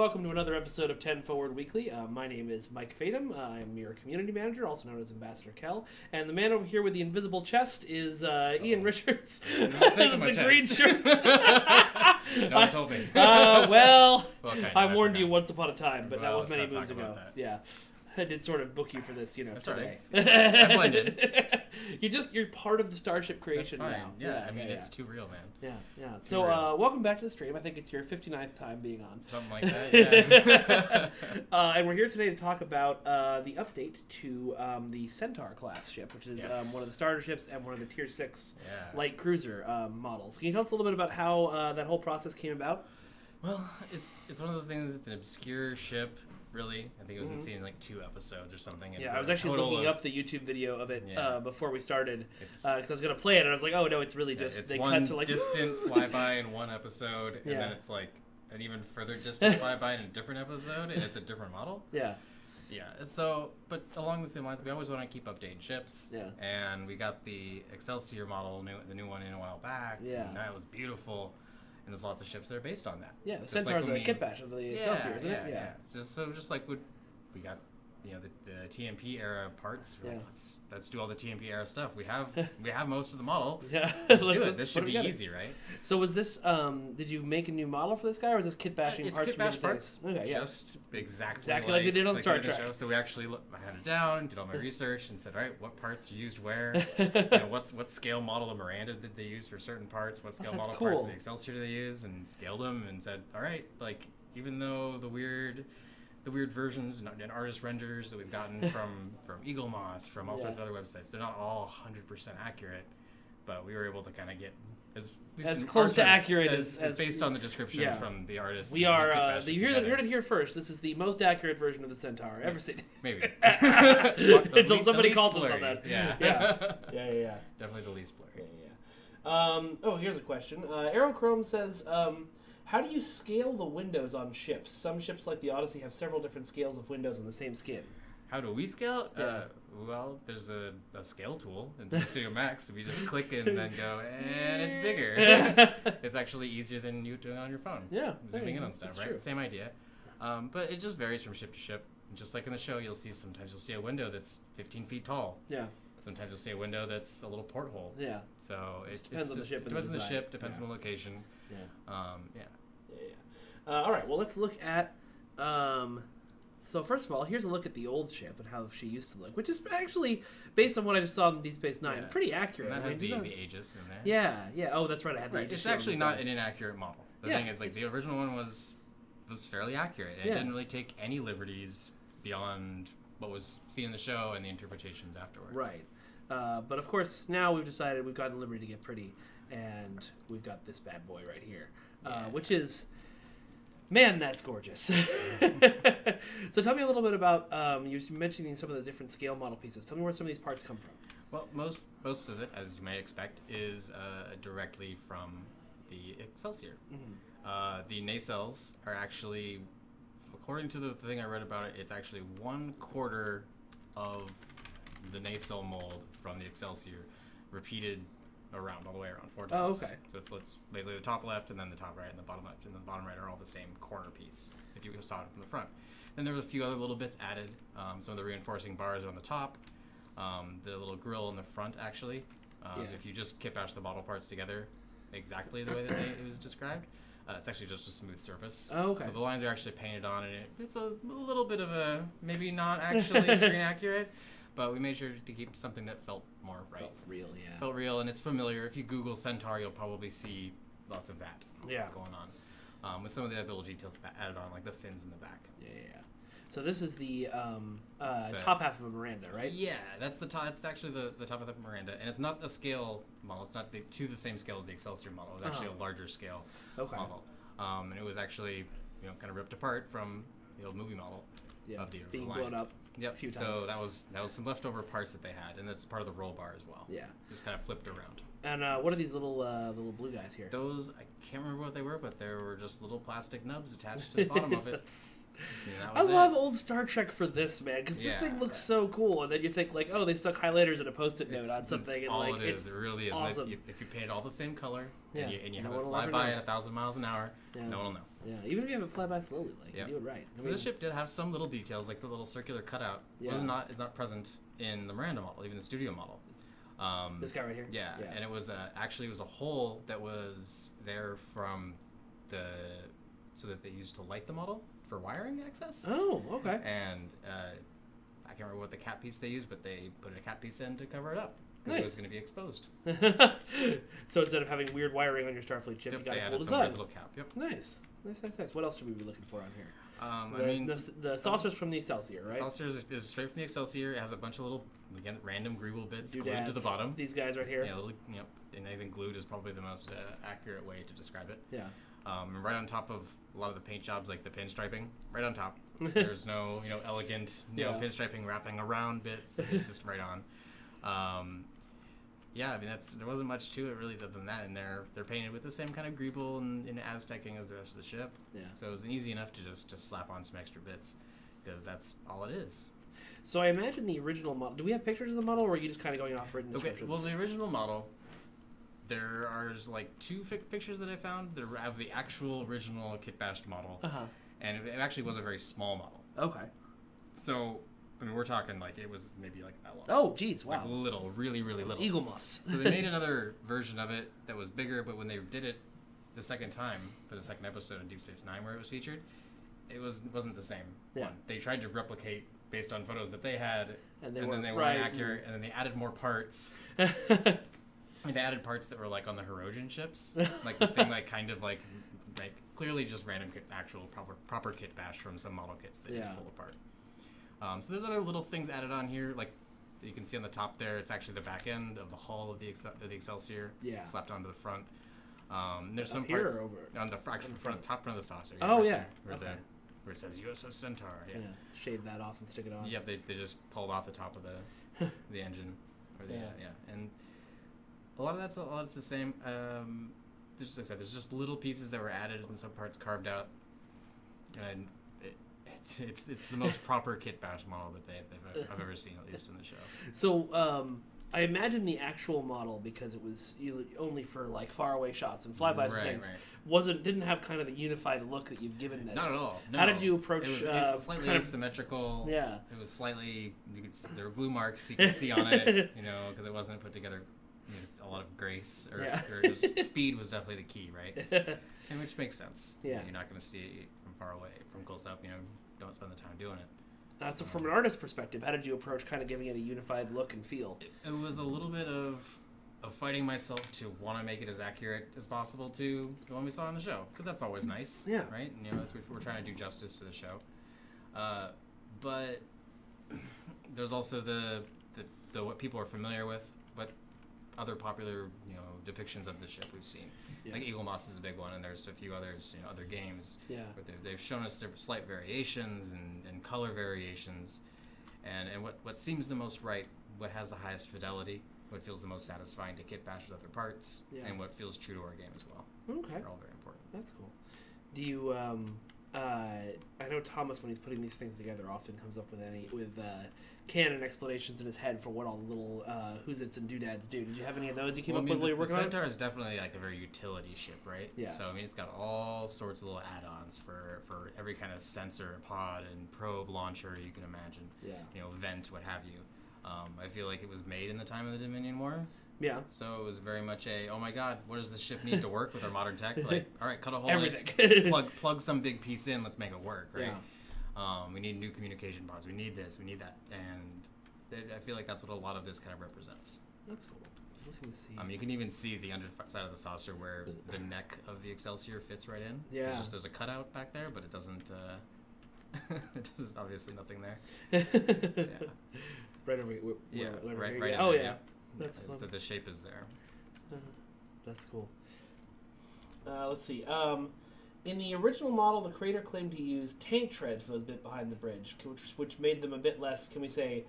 welcome to another episode of 10 Forward Weekly. My name is Mike Fatum. I'm your community manager, also known as Ambassador Kel. And the man over here with the invisible chest is Ian Richards. The green shirt. No one told me. I warned you once upon a time, but that was many moons ago. Yeah. I did sort of book you for this, That's today. Right. I blended. You're part of the Starship creation That's fine. now. Yeah, I mean, it's too real, man. Yeah. So, welcome back to the stream. I think it's your 59th time being on. Something like that, yeah. And we're here today to talk about the update to the Centaur class ship, which is one of the starter ships and one of the Tier 6 light cruiser models. Can you tell us a little bit about how that whole process came about? Well, it's one of those things, it's an obscure ship. Really, I think it was in like 2 episodes or something. And I was actually looking up the YouTube video of it before we started because I was going to play it, and I was like, oh no, it's really just it's they one cut to like distant flyby in one episode, and then it's like an even further distant flyby in a different episode, and it's a different model. Yeah. So, but along the same lines, we always want to keep updating ships. Yeah. And we got the Excelsior model, the new one, in a while back. Yeah. And that was beautiful. And there's lots of ships that are based on that. Yeah, the Centaur is a kit bash of the Excelsior, isn't it? Yeah. Just like we got, the TMP era parts. We're like, let's do all the TMP era stuff. We have most of the model. Yeah, let's do it. This should be easy, right? So was this? Did you make a new model for this guy, or was this kit bashing parts? It's kit bash parts. Okay, just exactly like they did on Star Trek. Show. So we actually I had it down, did all my research, and said, all right, what parts are used where? What scale model of Miranda did they use for certain parts? What scale model parts of the Excelsior did they use? And scaled them and said, all right, like even though the weird versions and artist renders that we've gotten from Eagle Moss, from all sorts of other websites, they're not all 100% accurate, but we were able to kind of get as close to accurate as based on the descriptions from the artists. We are you heard it here first. This is the most accurate version of the Centaur ever seen. Maybe until somebody called us on that. Yeah. Definitely the least blurry. Here's a question. Aerochrome says, how do you scale the windows on ships? Some ships like the Odyssey have several different scales of windows on the same skin. How do we scale? Well, there's a scale tool in Studio Max. We just click and then go, and it's bigger. It's actually easier than you doing it on your phone. Yeah. Zooming in on stuff, right? True. Same idea. But it just varies from ship to ship. Just like in the show, sometimes you'll see a window that's 15 feet tall. Yeah. Sometimes you'll see a window that's a little porthole. Yeah. So it depends on the ship. Depends on the ship. Depends on the location. All right. Well, let's look at. So first of all, here's a look at the old ship and how she used to look, which is actually based on what I just saw in Deep Space Nine, pretty accurate. And that has the Aegis in there. Yeah. Oh, that's right. I had the Aegis. It's actually not an inaccurate model. The thing is, like, the original one was fairly accurate, and it didn't really take any liberties beyond what was seen in the show and the interpretations afterwards. Right. But of course, now we've decided we've gotten liberty to get pretty, and we've got this bad boy right here, which is, man, that's gorgeous. So tell me a little bit about, you mentioning some of the different scale model pieces. Tell me where some of these parts come from. Well, most of it, as you might expect, is directly from the Excelsior. Mm-hmm. The nacelles are actually, according to the thing I read about it, it's actually 1/4 of the nacelle mold from the Excelsior repeated all the way around 4 times. Oh, okay. So it's basically the top left and then the top right and the bottom left and the bottom right are all the same corner piece if you saw it from the front. Then there were a few other little bits added. Some of the reinforcing bars are on the top. The little grill in the front, actually. If you just kit bash the model parts together exactly the way that it was described, it's actually just a smooth surface. Oh, okay. So the lines are actually painted on, and it's a little bit of a maybe not actually screen accurate, but we made sure to keep something that felt more right. Felt real, yeah. Felt real, and it's familiar. If you Google Centaur, you'll probably see lots of that going on, with some of the other little details added on, like the fins in the back. Yeah. So this is the top half of a Miranda, right? Yeah, that's the top. It's actually the top of the Miranda, and it's not the scale model. It's not the same scale as the Excelsior model. It's actually a larger scale model. And it was actually kind of ripped apart from the old movie model of the being Alliance. Blown up. Yep. A few times. So that was some leftover parts that they had, and that's part of the roll bar as well. Yeah. Just kind of flipped around. And what are these little blue guys here? Those, I can't remember what they were, but they were just little plastic nubs attached to the bottom of it. I love old Star Trek for this, man, because this thing looks so cool, and then you think like, oh, they stuck highlighters and a Post-it note on something, and all like it is. It really is. Awesome. If you paint it all the same color, and you no have it fly by at 1,000 miles an hour, no one will know. Yeah, even if you have it fly by slowly, like you do it right. So this ship did have some little details, like the little circular cutout is not present in the Miranda model, even the studio model. This guy right here. Yeah, and it was actually a hole that was there from so that they used to light the model for wiring access. Oh, okay. And I can't remember what the cap piece they used, but they put a cap piece in to cover it up because Nice. it was going to be exposed. So instead of having weird wiring on your Starfleet ship, you got a cool design. Little cap. Yep. Nice. What else should we be looking for on here? The saucer's from the Excelsior, right? The saucer is straight from the Excelsior. It has a bunch of little, again, random greeble bits glued to the bottom. These guys right here. Yeah, and I think glued is probably the most accurate way to describe it. Yeah. And right on top of a lot of the paint jobs, like the pinstriping, right on top. There's no, elegant, pinstriping wrapping around bits. It's just right on. Yeah, I mean there wasn't much to it really other than that, and they're painted with the same kind of greeble and Aztecing as the rest of the ship. Yeah. So it was easy enough to just slap on some extra bits, because that's all it is. So I imagine the original model. Do we have pictures of the model, or are you just kind of going off written descriptions? Okay, well, the original model, there are like two pictures that I found that have the actual original kit-bashed model, and it actually was a very small model. Okay. So, I mean, we're talking like it was maybe like that long. Oh, geez, wow. Like little, really, really little. Eagle moss. So they made another version of it that was bigger, but when they did it the second time for the second episode in Deep Space Nine where it was featured, it wasn't the same one. They tried to replicate based on photos that they had, and then they weren't accurate, and then they added more parts. I mean, they added parts that were like on the Herodian ships, like the same kind of clearly just random actual proper kit bash from some model kits that just pull apart. So there's other little things added on here, like you can see on the top there. It's actually the back end of the hull of the Excelsior, slapped onto the front. There's some here parts or over on the top front of the saucer. Oh right yeah, there, where it says USS Centaur. Yeah. Shave that off and stick it on. Yeah, they just pulled off the top of the engine, or and a lot of that's the same. There's, like I said, there's just little pieces that were added and some parts carved out, and it's the most proper kit bash model that I've ever seen, at least in the show. So I imagine the actual model, because it was only for like faraway shots and flybys and things, didn't have kind of the unified look that you've given this. Not at all. No. How did you approach? It was slightly asymmetrical. Yeah. It was slightly. There were glue marks you could see on it, because it wasn't put together. A lot of grace speed was definitely the key, right? And which makes sense. Yeah. You're not going to see it from far away. From close up, don't spend the time doing it. So from an artist's perspective, how did you approach kind of giving it a unified look and feel? It was a little bit of fighting myself to want to make it as accurate as possible to the one we saw on the show, because that's always nice, right? And, that's what we're trying to do, justice to the show. But there's also the what people are familiar with, what other popular depictions of the ship we've seen. Like Eagle Moss is a big one, and there's a few others, other games where they've shown us slight variations and color variations, and what seems the most right, what has the highest fidelity, what feels the most satisfying to kit bash with other parts, and what feels true to our game as well. Okay, they're all very important. That's cool. Do you I know Thomas, when he's putting these things together, often comes up with canon explanations in his head for what all the little who's its and doodads do. Did you have any of those you came up with while you were working on it? The Centaur is definitely like a very utility ship, right? Yeah. So I mean, it's got all sorts of little add-ons for every kind of sensor, pod, and probe launcher you can imagine. Yeah. Vent, what have you. I feel like it was made in the time of the Dominion War. Yeah. So it was very much oh my God, what does this ship need to work with our modern tech? Like, all right, cut a hole. Everything. plug some big piece in. Let's make it work, right? Yeah. We need new communication pods. We need this. We need that. And I feel like that's what a lot of this kind of represents. That's cool. Looking to see. You can even see the underside of the saucer where the neck of the Excelsior fits right in. Yeah. There's a cutout back there, but it doesn't. There's obviously nothing there. Yeah. Right over here. Right. Oh there, yeah. That's fun. The shape is there. That's cool. Let's see. In the original model, the creator claimed to use tank treads for those bit behind the bridge, which made them a bit less, can we say,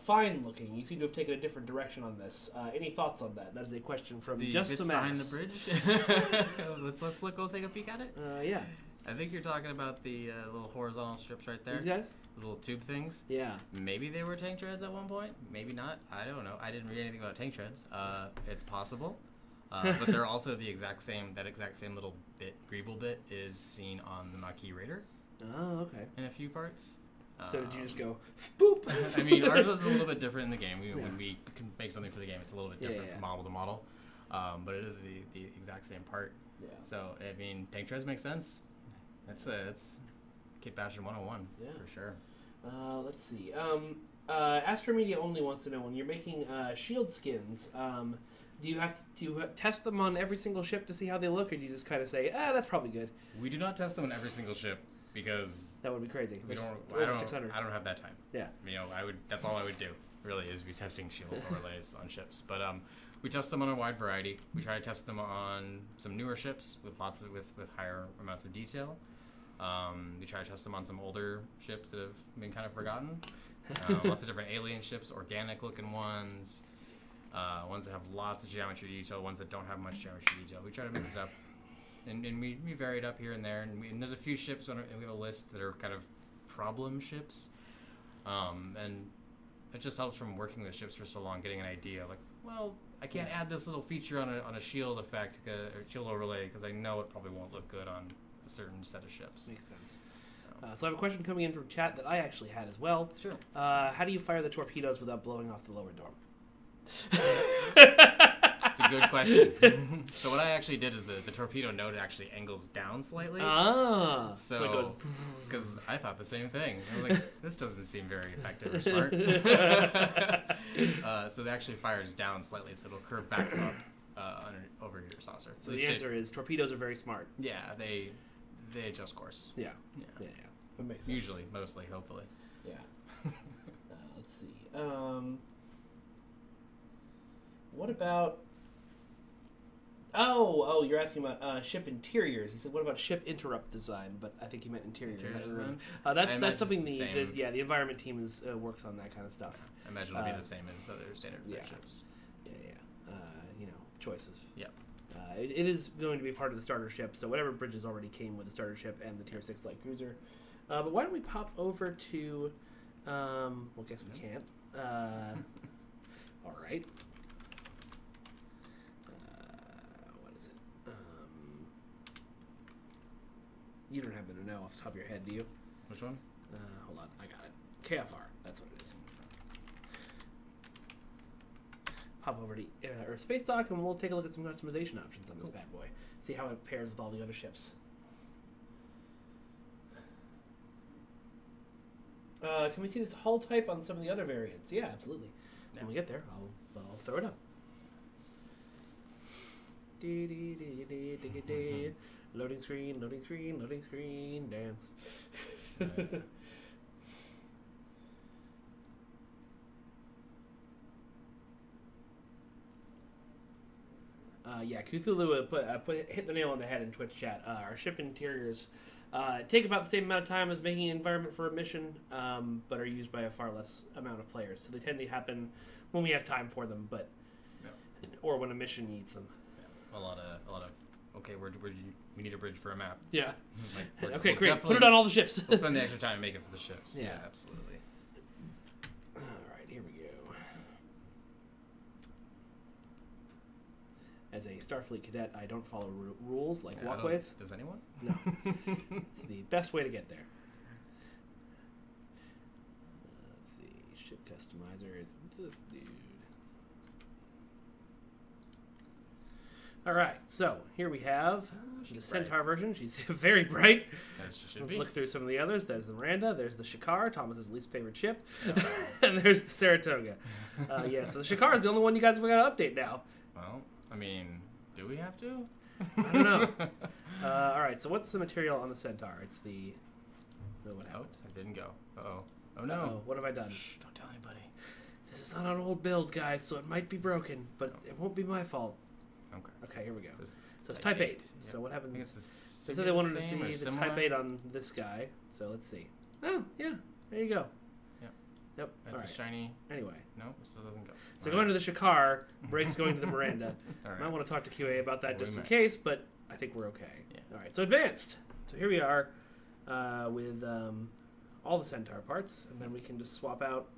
fine looking. You seem to have taken a different direction on this. Any thoughts on that? That is a question from Just Some behind the bridge. Let's go take a peek at it. Yeah. I think you're talking about the little horizontal strips right there. These guys? Those little tube things. Yeah. Maybe they were tank treads at one point. Maybe not. I don't know. I didn't read anything about tank treads. It's possible. But they're also the exact same. That exact same little bit, greeble bit, is seen on the Maquis Raider. Oh, okay. In a few parts. So did you just go, boop? I mean, ours was a little bit different in the game. When we can make something for the game, it's a little bit different from model to model. But it is the exact same part. Yeah. So, I mean, tank treads make sense. It's Kit Basher 101, for sure. Let's see. Astro Media only wants to know, when you're making shield skins, do you have to test them on every single ship to see how they look, or do you just kind of say, that's probably good? We do not test them on every single ship because that would be crazy. I don't have that time. Yeah. That's all I would do. Really, is be testing shield overlays on ships. But we test them on a wide variety. We try to test them on some newer ships with with higher amounts of detail. We try to test them on some older ships that have been kind of forgotten. Lots of different alien ships, organic looking ones, ones that have lots of geometry detail, ones that don't have much geometry detail. We try to mix it up, and we vary it up here and there. And there's a few ships, and we have a list that are kind of problem ships, and it just helps from working with ships for so long, getting an idea like, well, I can't add this little feature on a shield effect or shield overlay because I know it probably won't look good on a certain set of ships. Makes sense. So I have a question coming in from chat that I actually had as well. Sure. How do you fire the torpedoes without blowing off the lower dorm? It's a good question. So what I actually did is the torpedo node actually angles down slightly. Ah. So it goes, because I thought the same thing. I was like, this doesn't seem very effective or smart. So it actually fires down slightly, so it'll curve back up over your saucer. So the answer is torpedoes are very smart. Yeah, they adjust course. Yeah. That makes sense. Usually, mostly, hopefully. Yeah. Let's see. What about... Oh, you're asking about ship interiors. He said, what about ship interrupt design? But I think he meant interior design. That's something the environment team works on, that kind of stuff. I imagine it'll be the same as other standard ships. Yeah. Choices. Yeah. It is going to be part of the starter ship, so whatever bridges already came with the starter ship and the Tier 6 light cruiser. But why don't we pop over to... well, guess we can't. All right. What is it? You don't happen to know off the top of your head, do you? Which one? Hold on, I got it. KFR, that's what it is. Hop over to Earth Space Dock, and we'll take a look at some customization options on this bad boy. See how it pairs with all the other ships. Can we see this hull type on some of the other variants? Yeah, absolutely. Yeah. When we get there, I'll throw it up. Loading screen, loading screen, loading screen, dance. Cthulhu hit the nail on the head in Twitch chat. Our ship interiors take about the same amount of time as making an environment for a mission, but are used by a far less amount of players. So they tend to happen when we have time for them, or when a mission needs them. Yeah. A lot of. Okay, we need a bridge for a map. Yeah. Okay, great. Put it on all the ships. We'll spend the extra time to make it for the ships. Yeah, absolutely. All right, here we go. As a Starfleet cadet, I don't follow rules like walkways. Does anyone? No. It's the best way to get there. Let's see. Ship customizer is this dude. All right, so here we have the Centaur version. She's very bright. As she should be. Look through some of the others. There's the Miranda. There's the Shakar, Thomas's least favorite ship. And there's the Saratoga. So the Shakar is the only one you guys have got to update now. Well, I mean, do we have to? I don't know. All right, so what's the material on the Centaur? It's the... what happened? Oh, it didn't go. Uh-oh. Oh, no. Uh-oh. What have I done? Shh, don't tell anybody. This is not an old build, guys, so it might be broken, but it won't be my fault. Okay, here we go. So it's Type 8. Yep. So what happens? They said they wanted to see the Type 8 on this guy. So let's see. Oh, yeah. There you go. Yep. That's a shiny... Anyway. No, it still doesn't go. So going to the Shakar, Brake's going to the Miranda. All right. Might want to talk to QA about that just in case, but I think we're okay. Yeah. All right, so advanced. So here we are with all the Centaur parts, and then we can just swap out.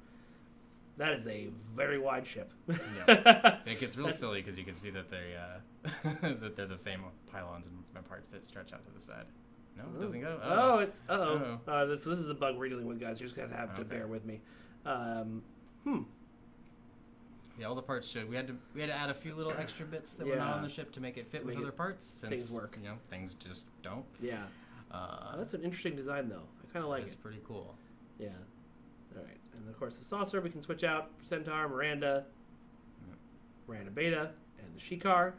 That is a very wide ship. Yeah. It gets real silly because you can see that that they're the same pylons and parts that stretch out to the side. No, it doesn't go. Oh, it's this is a bug we're dealing with, guys. You're just gonna have to bear with me. Yeah, all the parts should. We had to add a few little extra bits that were not on the ship to make it fit with other parts. Since things work. You know, things just don't. Yeah. That's an interesting design, though. I kind of like it. It's pretty cool. Yeah. All right, and of course the saucer we can switch out for Centaur, Miranda Beta, and the Shikar.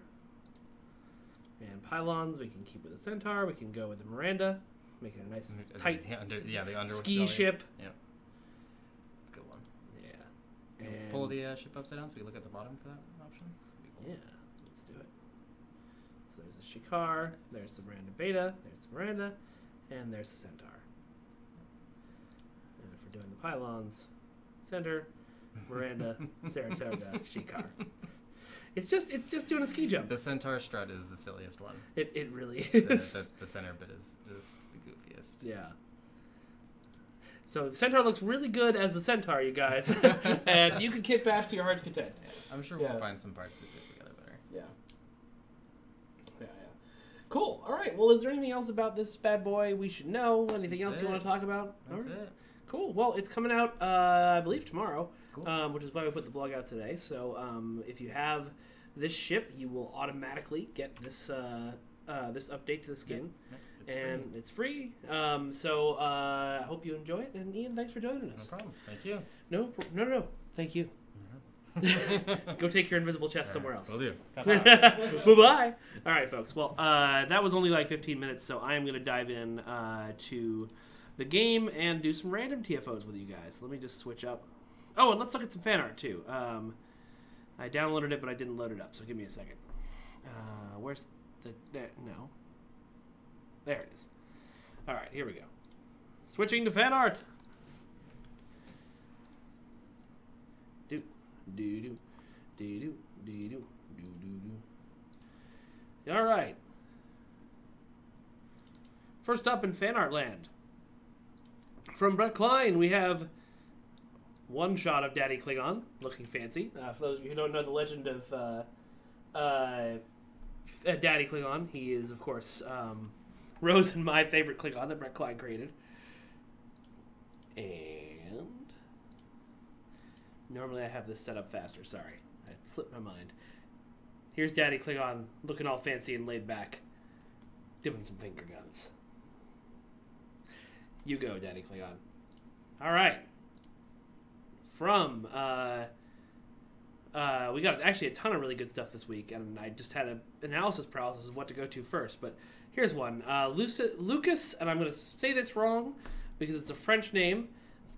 And pylons we can keep with the Centaur. We can go with the Miranda, make it a nice tight the ski ship. Yeah, that's a good one. Yeah. And pull the ship upside down so we look at the bottom for that option. Cool. Yeah, let's do it. So there's the Shikar, there's the Miranda Beta, there's the Miranda, and there's the Centaur. And if we're doing the pylons, Center, Miranda, Saratoga, Shikar. It's just doing a ski jump. The Centaur strut is the silliest one. It really is. The center bit is just the goofiest. Yeah. So the Centaur looks really good as the Centaur, you guys. And you can kick bash to your heart's content. Yeah, I'm sure we'll find some parts that fit together better. Yeah. Yeah. Cool. All right. Well, is there anything else about this bad boy we should know? Anything else you want to talk about? That's it. Cool. Well, it's coming out, I believe, tomorrow, cool. Which is why we put the blog out today. So if you have this ship, you will automatically get this this update to the skin. Yeah, it's free. So I hope you enjoy it. And Ian, thanks for joining us. No problem. Thank you. No. Thank you. Go take your invisible chest somewhere else. Will do. Bye-bye. All right, folks. Well, that was only like 15 minutes, so I am going to dive in to the game and do some random TFOs with you guys. Let me just switch up. Oh, and let's look at some fan art, too. I downloaded it, but I didn't load it up, so give me a second. Where's the... No. There it is. All right, here we go. Switching to fan art. All right. First up in fan art land. From Brett Klein, we have one shot of Daddy Klingon, looking fancy. For those of you who don't know the legend of Daddy Klingon, he is, of course, Rose and my favorite Klingon that Brett Klein created. And normally I have this set up faster. Sorry, I slipped my mind. Here's Daddy Klingon looking all fancy and laid back, doing some finger guns. You go, Daddy Klingon. All right. From we got actually a ton of really good stuff this week, and I just had an analysis paralysis of what to go to first. But here's one. Lucas, and I'm going to say this wrong because it's a French name,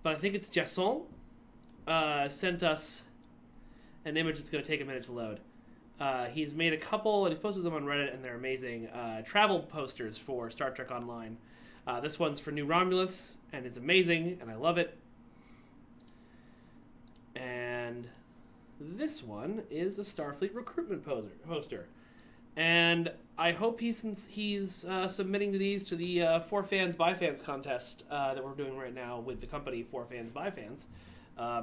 but I think it's Jasson, sent us an image that's going to take a minute to load. He's made a couple, and he's posted them on Reddit, and they're amazing. Travel posters for Star Trek Online. This one's for New Romulus, and it's amazing, and I love it. And this one is a Starfleet recruitment poster. And I hope he's submitting to these to the For Fans by Fans contest that we're doing right now with the company For Fans by Fans,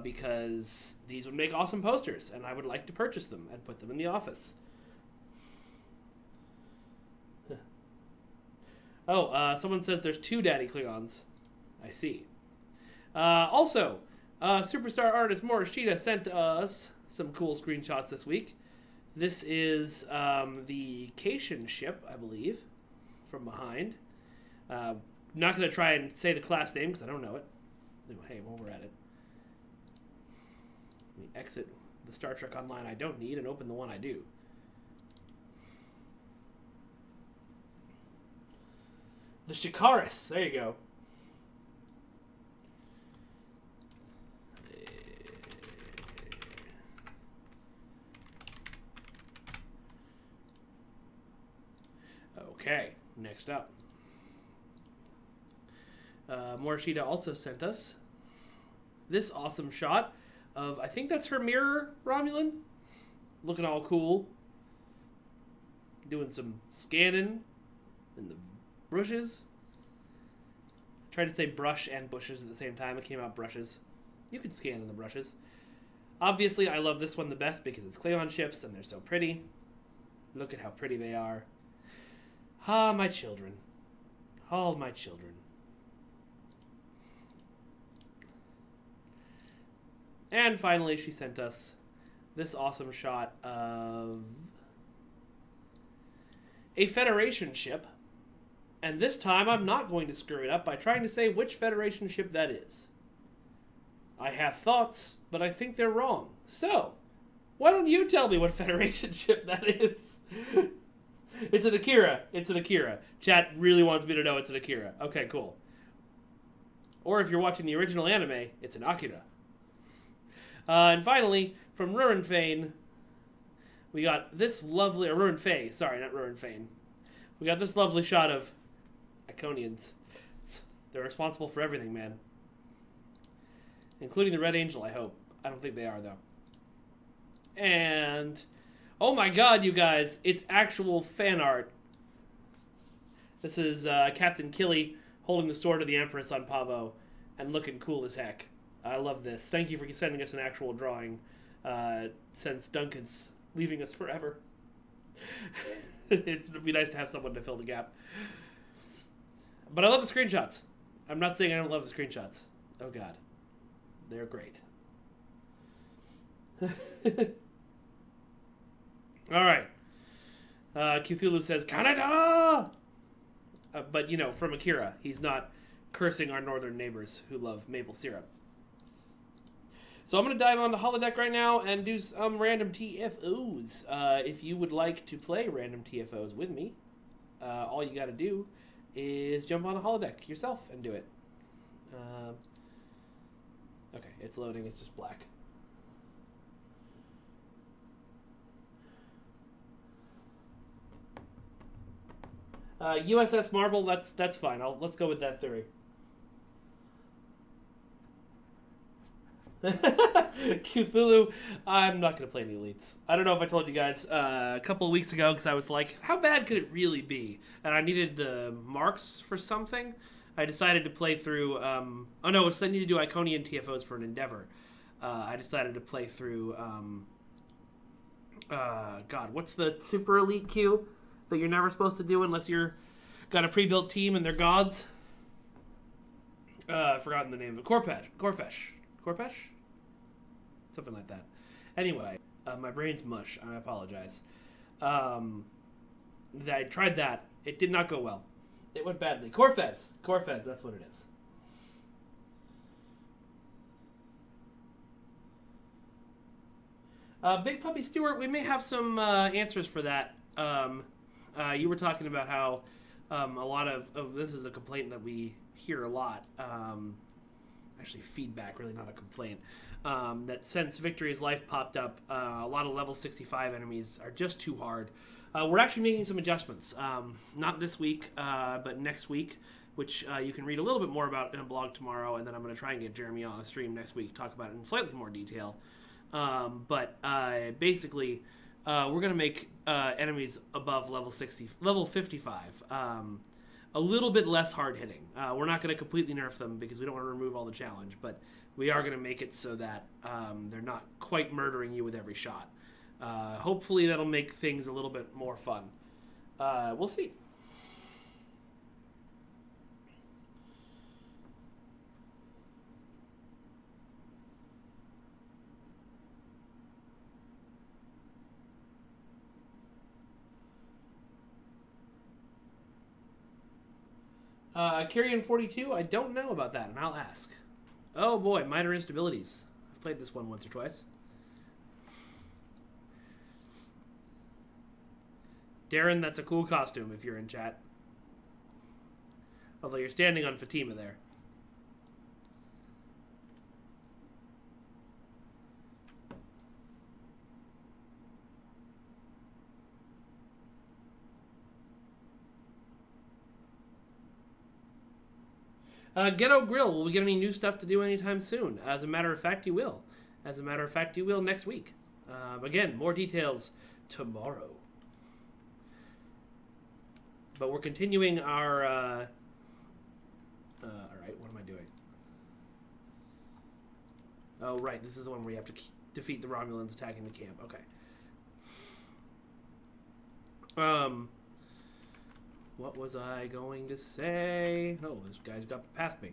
because these would make awesome posters, and I would like to purchase them and put them in the office. Oh, someone says there's 2 Daddy Klingons. I see. Also, superstar artist Morishita sent us some cool screenshots this week. This is the Cation ship, I believe, from behind. Not going to try and say the class name because I don't know it. Hey, while we're at it, let me exit the Star Trek Online I don't need and open the one I do. The Shikaris. There you go. Okay, next up. Morishita also sent us this awesome shot of, I think that's her mirror, Romulan. Looking all cool. Doing some scanning in the bushes. Tried to say brush and bushes at the same time. It came out brushes. You can scan in the brushes. Obviously, I love this one the best because it's Klingon ships and they're so pretty. Look at how pretty they are. Ah, my children. All my children. And finally, she sent us this awesome shot of a Federation ship. And this time, I'm not going to screw it up by trying to say which Federation ship that is. I have thoughts, but I think they're wrong. So, why don't you tell me what Federation ship that is? It's an Akira. It's an Akira. Chat really wants me to know it's an Akira. Okay, cool. Or if you're watching the original anime, it's an Akira. And finally, from Rurinfane, we got this lovely... Or Rurinfei, sorry, not Rurinfane. We got this lovely shot of Iconians. They're responsible for everything, man. Including the Red Angel, I hope. I don't think they are, though. And... oh my god, you guys. It's actual fan art. This is Captain Killy holding the sword of the Empress on Pavo and looking cool as heck. I love this. Thank you for sending us an actual drawing since Duncan's leaving us forever. It'd be nice to have someone to fill the gap. But I love the screenshots. I'm not saying I don't love the screenshots. Oh god. They're great. Alright. Cthulhu says, Canada! But, you know, from Akira. He's not cursing our northern neighbors who love maple syrup. So I'm going to dive onto Holodeck right now and do some random TFOs. If you would like to play random TFOs with me, all you got to do is jump on a Holodeck yourself and do it. Okay, it's loading. It's just black. USS Marvel, that's fine. Let's go with that theory. Cthulhu, I'm not going to play any elites. I don't know if I told you guys a couple of weeks ago because I was like, how bad could it really be? And I needed the marks for something. I decided to play through... oh no, it was because I needed to do Iconian TFOs for an Endeavor. I decided to play through... God, what's the super elite queue that you're never supposed to do unless you're got a pre-built team and they're gods? I've forgotten the name of it. Corpesh? Something like that. Anyway, my brain's mush. I apologize. I tried that. It did not go well. It went badly. Corfez, that's what it is. Big Puppy Stewart, we may have some answers for that. You were talking about how a lot of this is a complaint that we hear a lot. Actually, feedback, really not a complaint. That since Victory's Life popped up, a lot of level 65 enemies are just too hard. We're actually making some adjustments. Not this week, but next week, which you can read a little bit more about in a blog tomorrow, and then I'm going to try and get Jeremy on a stream next week to talk about it in slightly more detail. Basically, we're going to make enemies above level 55 a little bit less hard-hitting. We're not going to completely nerf them because we don't want to remove all the challenge, but we are going to make it so that they're not quite murdering you with every shot. Hopefully that'll make things a little bit more fun. We'll see. Kyrian 42, I don't know about that, and I'll ask. Oh boy, Minor Instabilities. I've played this one once or twice. Darren, that's a cool costume if you're in chat. Although you're standing on Fatima there. Ghetto Grill, will we get any new stuff to do anytime soon? As a matter of fact, you will. As a matter of fact, you will next week. Again, more details tomorrow. But we're continuing our right? What am I doing? Oh, right. This is the one where you have to defeat the Romulans attacking the camp. Okay. What was I going to say? Oh, this guy's got past me.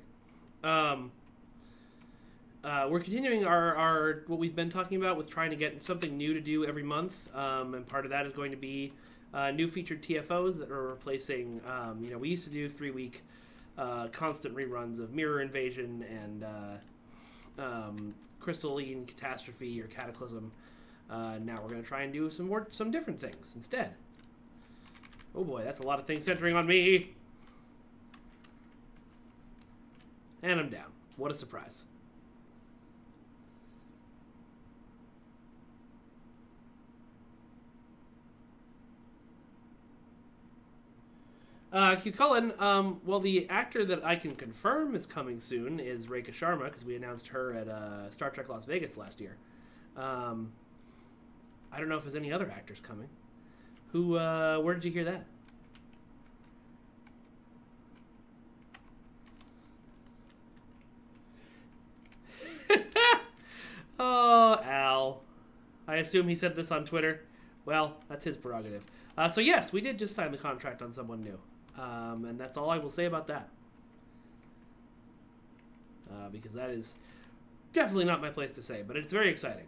We're continuing our what we've been talking about with trying to get something new to do every month, and part of that is going to be new featured TFOs that are replacing. We used to do 3-week constant reruns of Mirror Invasion and Crystalline Catastrophe or Cataclysm. Now we're going to try and do some different things instead. Oh boy, that's a lot of things centering on me. And I'm down. What a surprise. Q Cullen, well, the actor that I can confirm is coming soon is Rekha Sharma, because we announced her at Star Trek Las Vegas last year. I don't know if there's any other actors coming. Where did you hear that? Oh, Al. I assume he said this on Twitter. Well, that's his prerogative. So yes, we did just sign the contract on someone new. And that's all I will say about that. Because that is definitely not my place to say, but it's very exciting.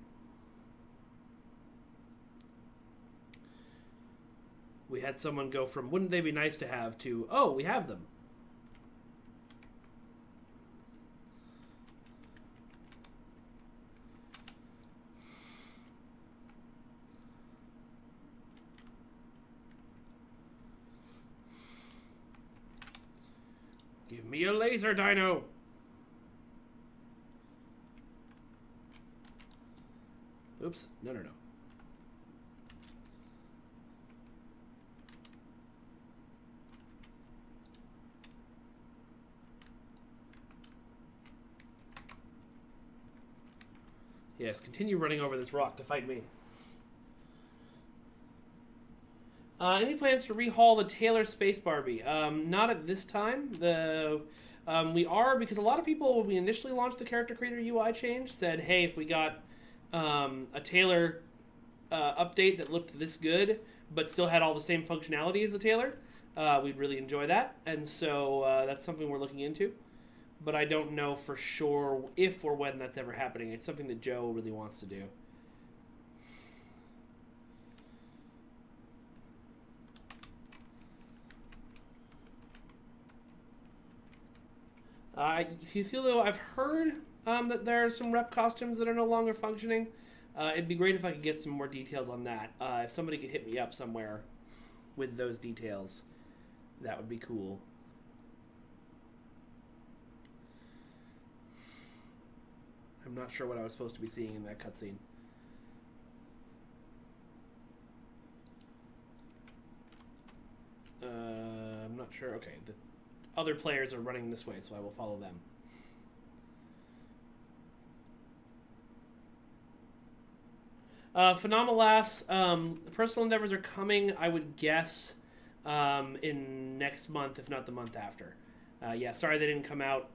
We had someone go from, wouldn't they be nice to have, to, oh, we have them. Give me a laser dino. Oops. No. Yes, continue running over this rock to fight me. Any plans to rehaul the Taylor Space Barbie? Not at this time. We are, because a lot of people, when we initially launched the character creator UI change, said, hey, if we got a Taylor update that looked this good, but still had all the same functionality as the Taylor, we'd really enjoy that. And so that's something we're looking into. But I don't know for sure if or when that's ever happening. It's something that Joe really wants to do. Huthilo, I've heard that there are some rep costumes that are no longer functioning. It'd be great if I could get some more details on that. If somebody could hit me up somewhere with those details, that would be cool. I'm not sure what I was supposed to be seeing in that cutscene. I'm not sure. Okay, the other players are running this way, so I will follow them. Phenomelas, personal endeavors are coming, I would guess, in next month, if not the month after. Yeah, sorry they didn't come out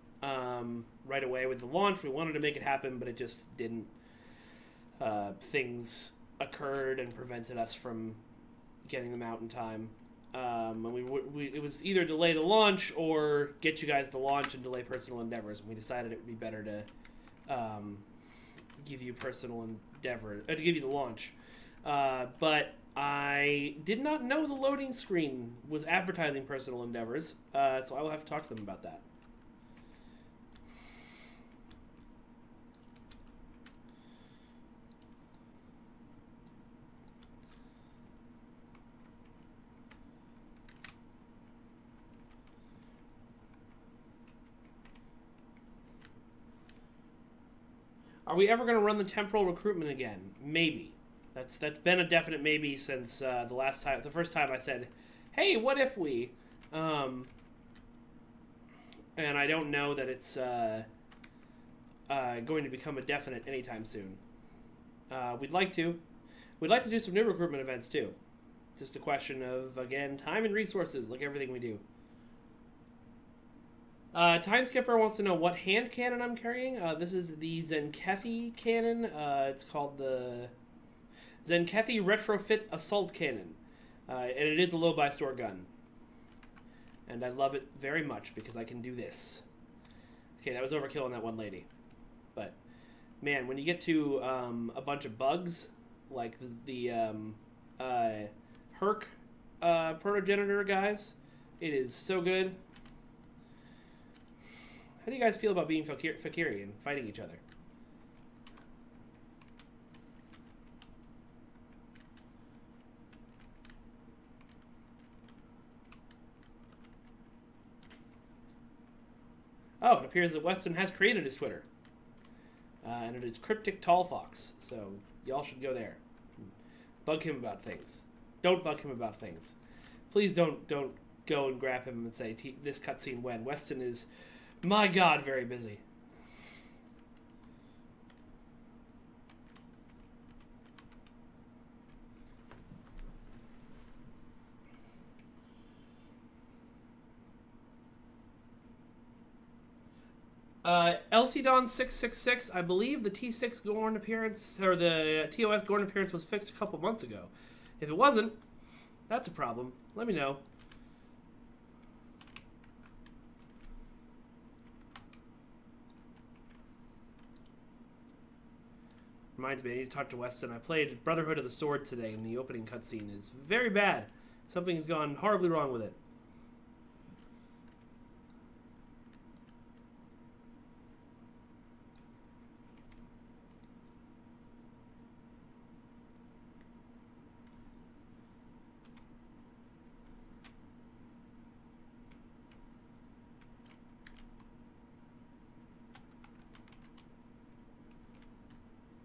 right away with the launch. We wanted to make it happen, but it just didn't. Things occurred and prevented us from getting them out in time. And it was either delay the launch or get you guys the launch and delay personal endeavors. And we decided it would be better to give you personal endeavor, to give you the launch. But I did not know the loading screen was advertising personal endeavors, so I will have to talk to them about that. Are we ever going to run the temporal recruitment again? Maybe. That's been a definite maybe since the first time I said, "Hey, what if we?" And I don't know that it's going to become a definite anytime soon. We'd like to do some new recruitment events too. Just a question of, again, time and resources, like everything we do. Time Skipper wants to know what hand cannon I'm carrying. This is the Zenkethi cannon. It's called the Zenkethi Retrofit Assault Cannon. And it is a low-by-store gun. And I love it very much because I can do this. Okay, that was overkill on that one lady. But, man, when you get to a bunch of bugs, like the Herc protogenitor guys, it is so good. How do you guys feel about being Fakiri and fighting each other? Oh, it appears that Weston has created his Twitter. And it is Cryptic Tall Fox, so y'all should go there. Bug him about things. Don't bug him about things. Please don't go and grab him and say, this cutscene when. Weston is, my God, very busy. LCDon666, I believe the T6 Gorn appearance, or the TOS Gorn appearance was fixed a couple months ago. If it wasn't, that's a problem. Let me know. Reminds me, I need to talk to Weston. I played Brotherhood of the Sword today, and the opening cutscene is very bad. Something's gone horribly wrong with it.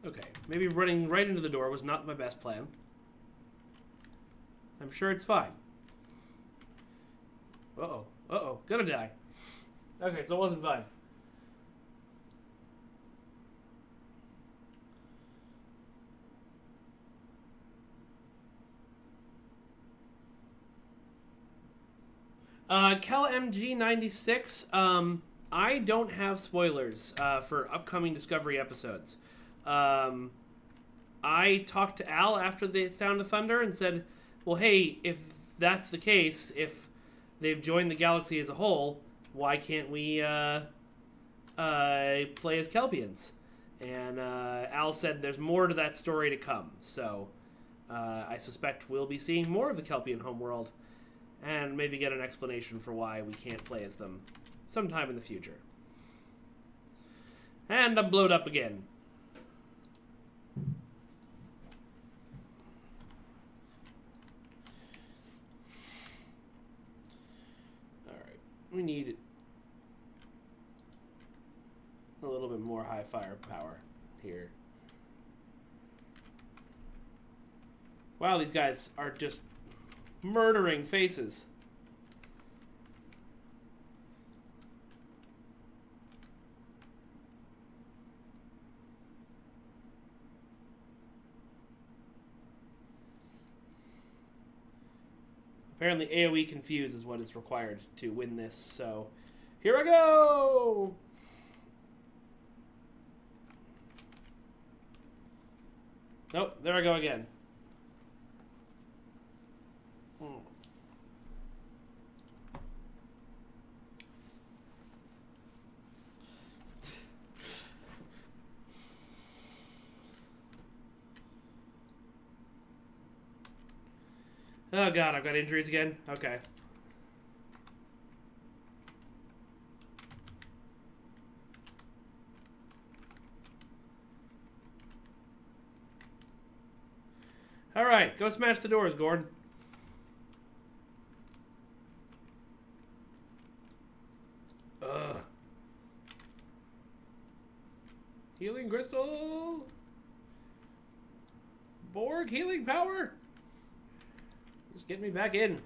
Okay, maybe running right into the door was not my best plan. I'm sure it's fine. Uh-oh. Uh-oh. Gonna die. Okay, so it wasn't fine. KelMG96, I don't have spoilers for upcoming Discovery episodes. I talked to Al after the Sound of Thunder and said, well, hey, if that's the case, if they've joined the galaxy as a whole, why can't we play as Kelpians? And Al said there's more to that story to come. So I suspect we'll be seeing more of the Kelpian homeworld and maybe get an explanation for why we can't play as them sometime in the future. And I'm blowed up again. We need a little bit more high firepower here. Wow, these guys are just murdering faces. Apparently AoE confuse is what is required to win this, so here I go! Nope, there I go again. Oh god, I've got injuries again? Okay. Alright, go smash the doors, Gordon. Ugh. Healing crystal! Borg healing power! Just get me back in.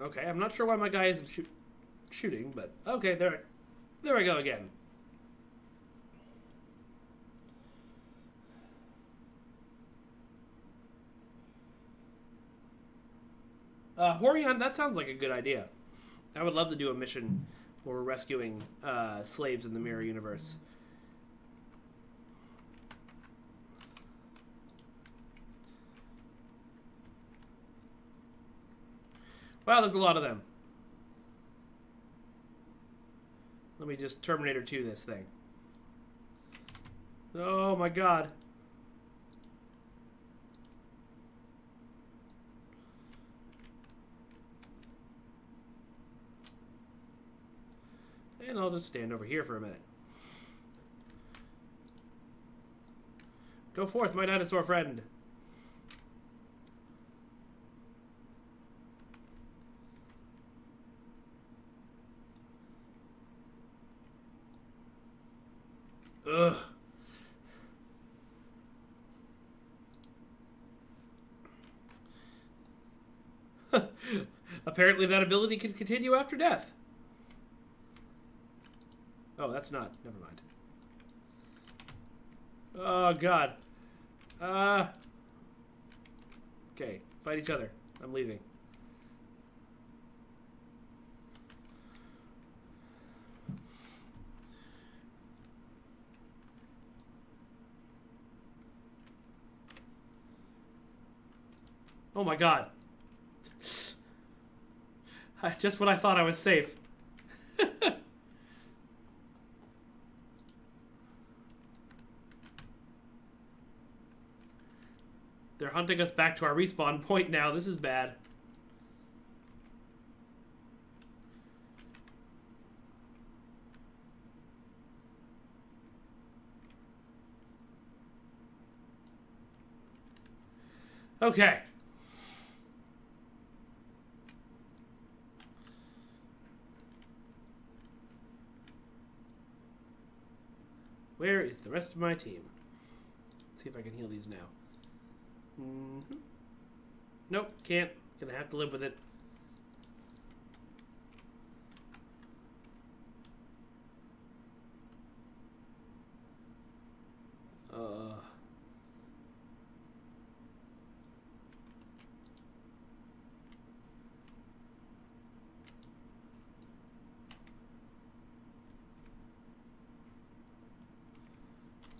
Okay, I'm not sure why my guy isn't shooting, but okay, there. There we go again. Horion, that sounds like a good idea. I would love to do a mission where we're rescuing slaves in the mirror universe. Wow, there's a lot of them. Let me just Terminator 2 this thing. Oh my god. And I'll just stand over here for a minute. Go forth, my dinosaur friend. Ugh. Apparently that ability can continue after death. Oh, that's not. Never mind. Oh, God. Okay, fight each other. I'm leaving. Oh my god. Just when I thought I was safe. They're hunting us back to our respawn point now. This is bad. Okay. Where is the rest of my team? Let's see if I can heal these now. Nope, can't. Gonna have to live with it.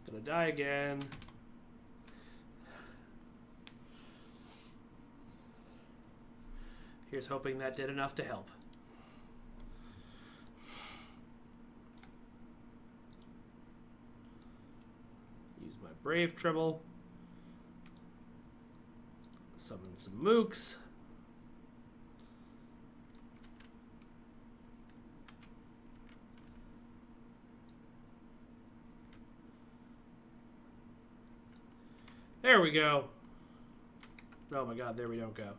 Gonna die again. Here's hoping that did enough to help. Use my Brave Tribble. Summon some mooks. There we go. Oh my god, there we don't go.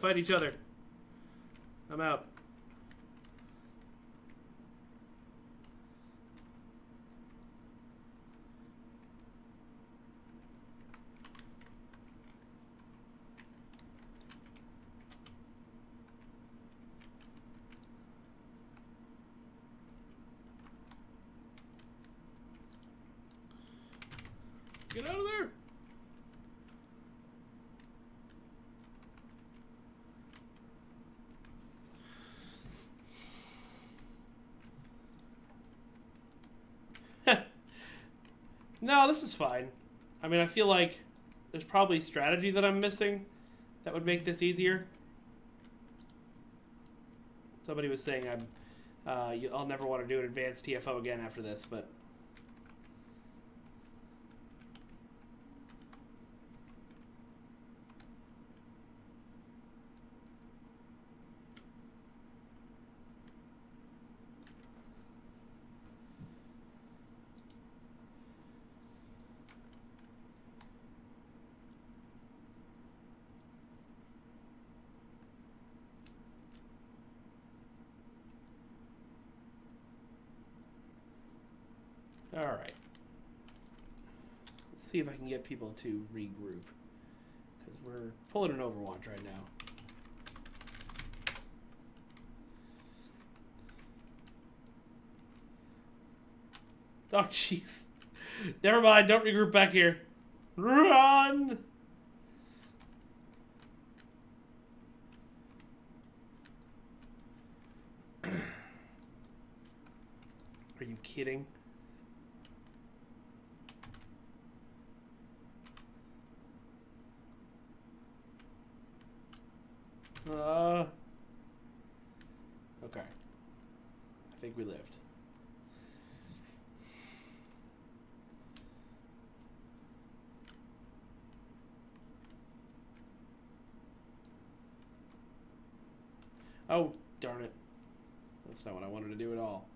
Fight each other. I'm out. Get out of there. No, this is fine. I mean, I feel like there's probably strategy that I'm missing that would make this easier. Somebody was saying I'll never want to do an advanced TFO again after this, but all right. Let's see if I can get people to regroup, because we're pulling an Overwatch right now. Oh, jeez. Never mind. Don't regroup back here. Run! Are you kidding? Okay. I think we lived. Oh, darn it. That's not what I wanted to do at all.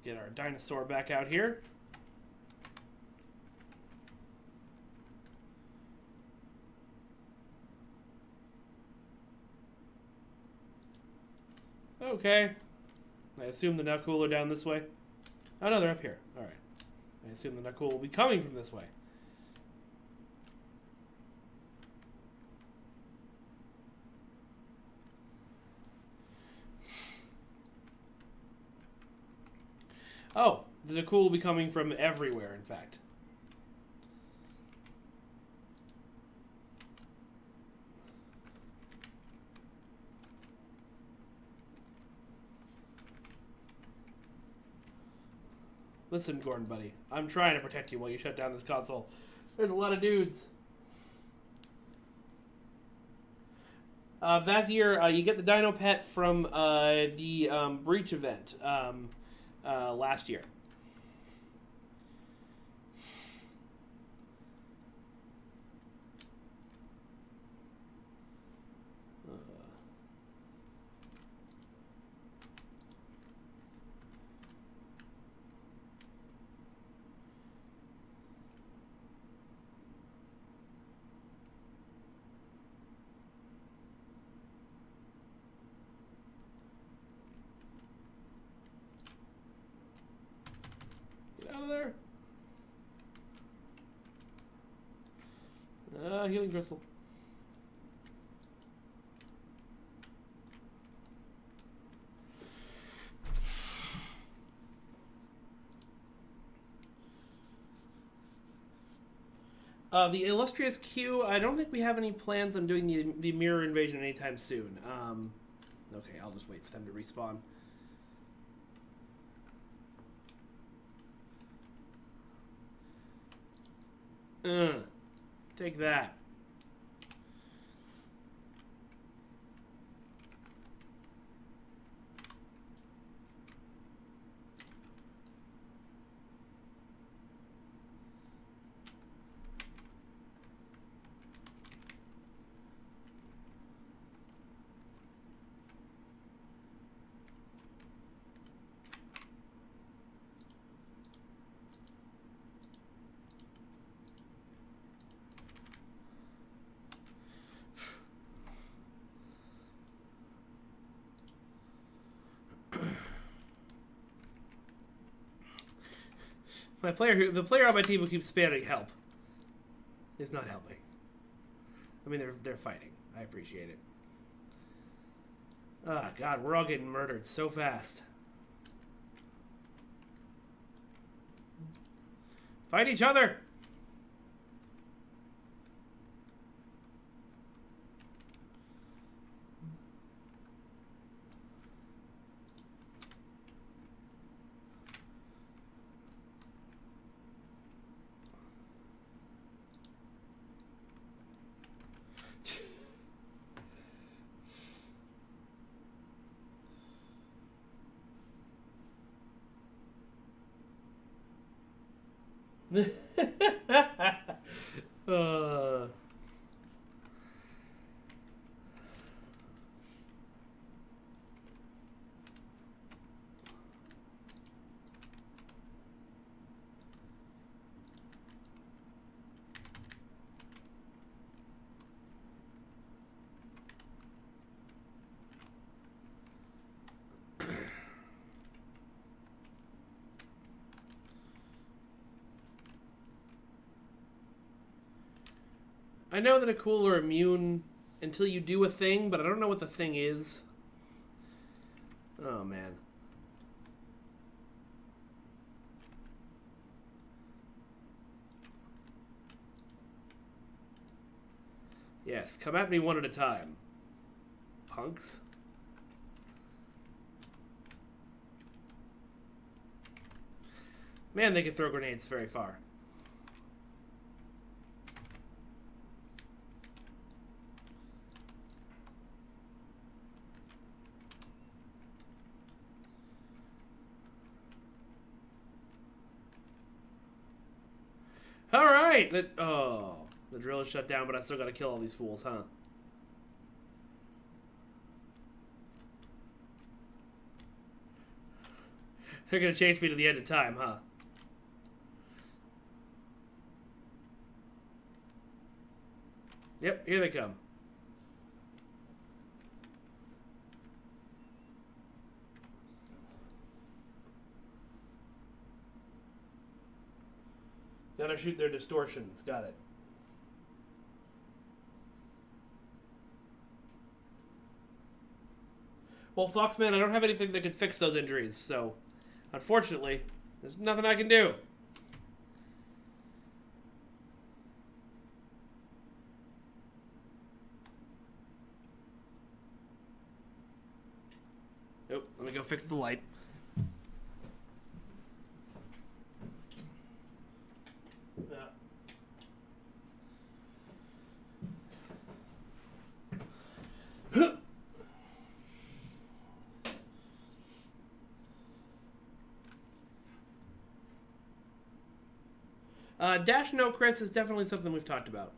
Get our dinosaur back out here. Okay. I assume the Nutcool are down this way. Oh no, they're up here. Alright. I assume the Nutcool will be coming from this way. Oh, the Nutcool will be coming from everywhere, in fact. Listen, Gordon, buddy. I'm trying to protect you while you shut down this console. There's a lot of dudes. Vazir, you get the Dino Pet from the Breach event last year. Out of there. Healing crystal. The illustrious Q, I don't think we have any plans on doing the mirror invasion anytime soon. Okay, I'll just wait for them to respawn. Take that. The player on my team who keeps spamming help is not helping. I mean, they're fighting. I appreciate it. Ah, God, we're all getting murdered so fast. Fight each other! I know that a cool are immune until you do a thing, but I don't know what the thing is. Oh, man. Yes, come at me one at a time. Punks. Man, they can throw grenades very far. All right. Oh, the drill is shut down, but I still got to kill all these fools, huh? They're going to chase me to the end of time, huh? Yep, here they come. Gotta shoot their distortions. Got it. Well, Foxman, I don't have anything that could fix those injuries, so unfortunately, there's nothing I can do. Oh, let me go fix the light. Dash No Chris is definitely something we've talked about.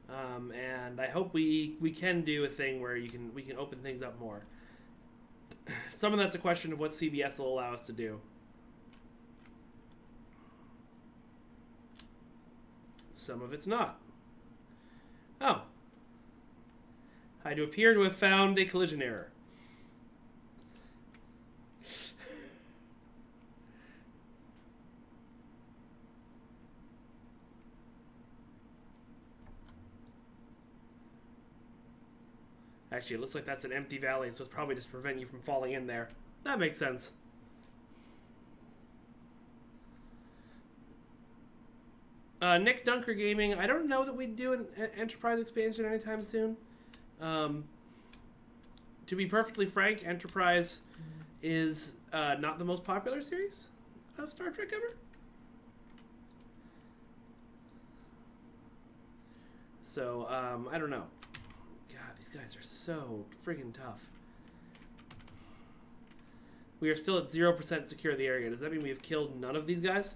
And I hope we can do a thing where we can open things up more. Some of that's a question of what CBS will allow us to do. Some of it's not. Oh. I do appear to have found a collision error. Actually, it looks like that's an empty valley, so it's probably just to prevent you from falling in there. That makes sense. Nick Dunker Gaming, I don't know that we'd do an Enterprise expansion anytime soon. To be perfectly frank, Enterprise is not the most popular series of Star Trek ever. So, I don't know. These guys are so friggin' tough. We are still at 0% secure the area. Does that mean we have killed none of these guys?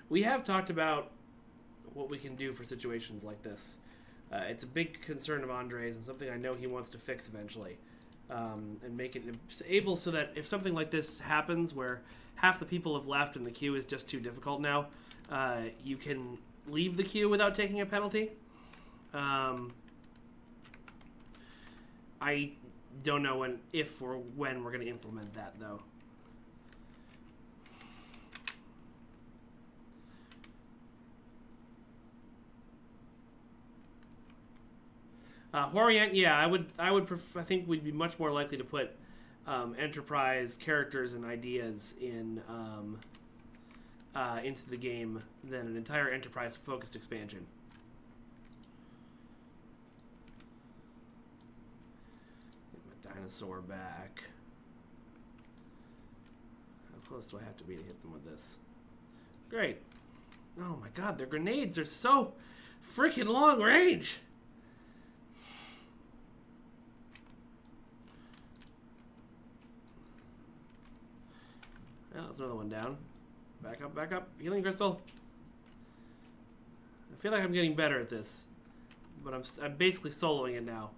We have talked about what we can do for situations like this. It's a big concern of Andre's and something I know he wants to fix eventually. And make it able so that if something like this happens where half the people have left and the queue is just too difficult now, you can leave the queue without taking a penalty. I don't know if or when we're going to implement that, though. Horient, yeah, I think we'd be much more likely to put Enterprise characters and ideas in into the game than an entire Enterprise-focused expansion. Get my dinosaur back. How close do I have to be to hit them with this? Great. Oh my god, their grenades are so freaking long range. Well, that's another one down. Back up, back up. Healing crystal. I feel like I'm getting better at this, but I'm basically soloing it now.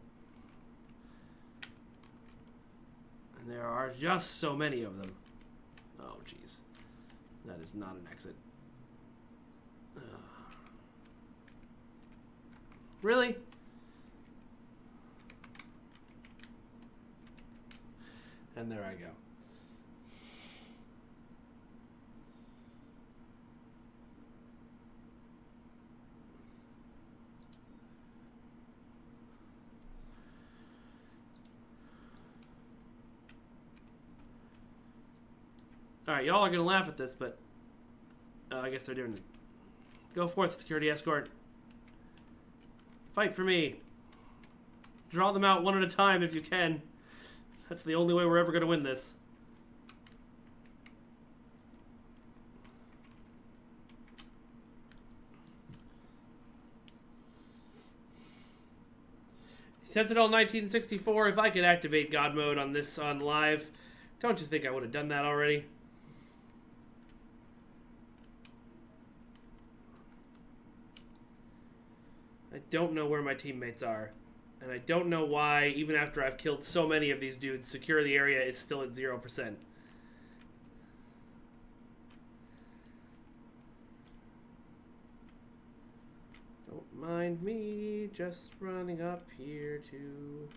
And there are just so many of them. Oh, jeez. That is not an exit. Really? And there I go. Alright, y'all are going to laugh at this, but I guess they're doing it. Go forth, security escort. Fight for me. Draw them out one at a time if you can. That's the only way we're ever going to win this. Sentinel 1964, if I could activate God mode on this on live, don't you think I would have done that already? I don't know where my teammates are. And I don't know why, even after I've killed so many of these dudes, secure the area is still at 0%. Don't mind me just running up here to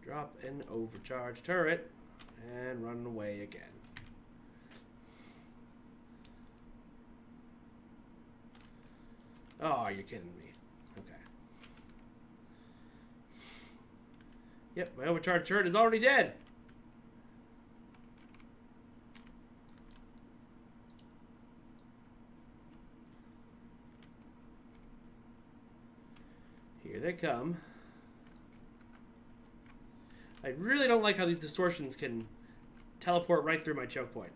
drop an overcharged turret and run away again. Oh, you're kidding me. Okay. Yep, my overcharged turret is already dead. Here they come. I really don't like how these distortions can teleport right through my choke point.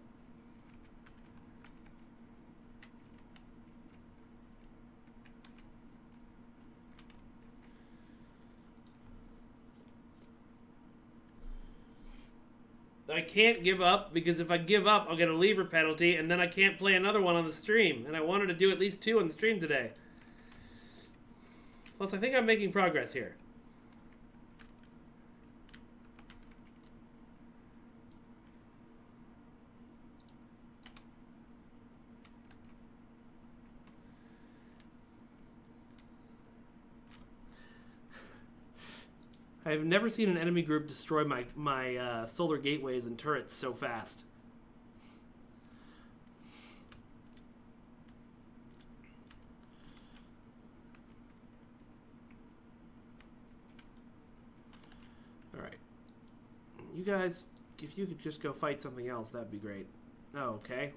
I can't give up, because if I give up, I'll get a lever penalty, and then I can't play another one on the stream. And I wanted to do at least 2 on the stream today. Plus, I think I'm making progress here. I've never seen an enemy group destroy my solar gateways and turrets so fast. Alright. You guys, if you could just go fight something else, that'd be great. Oh, okay.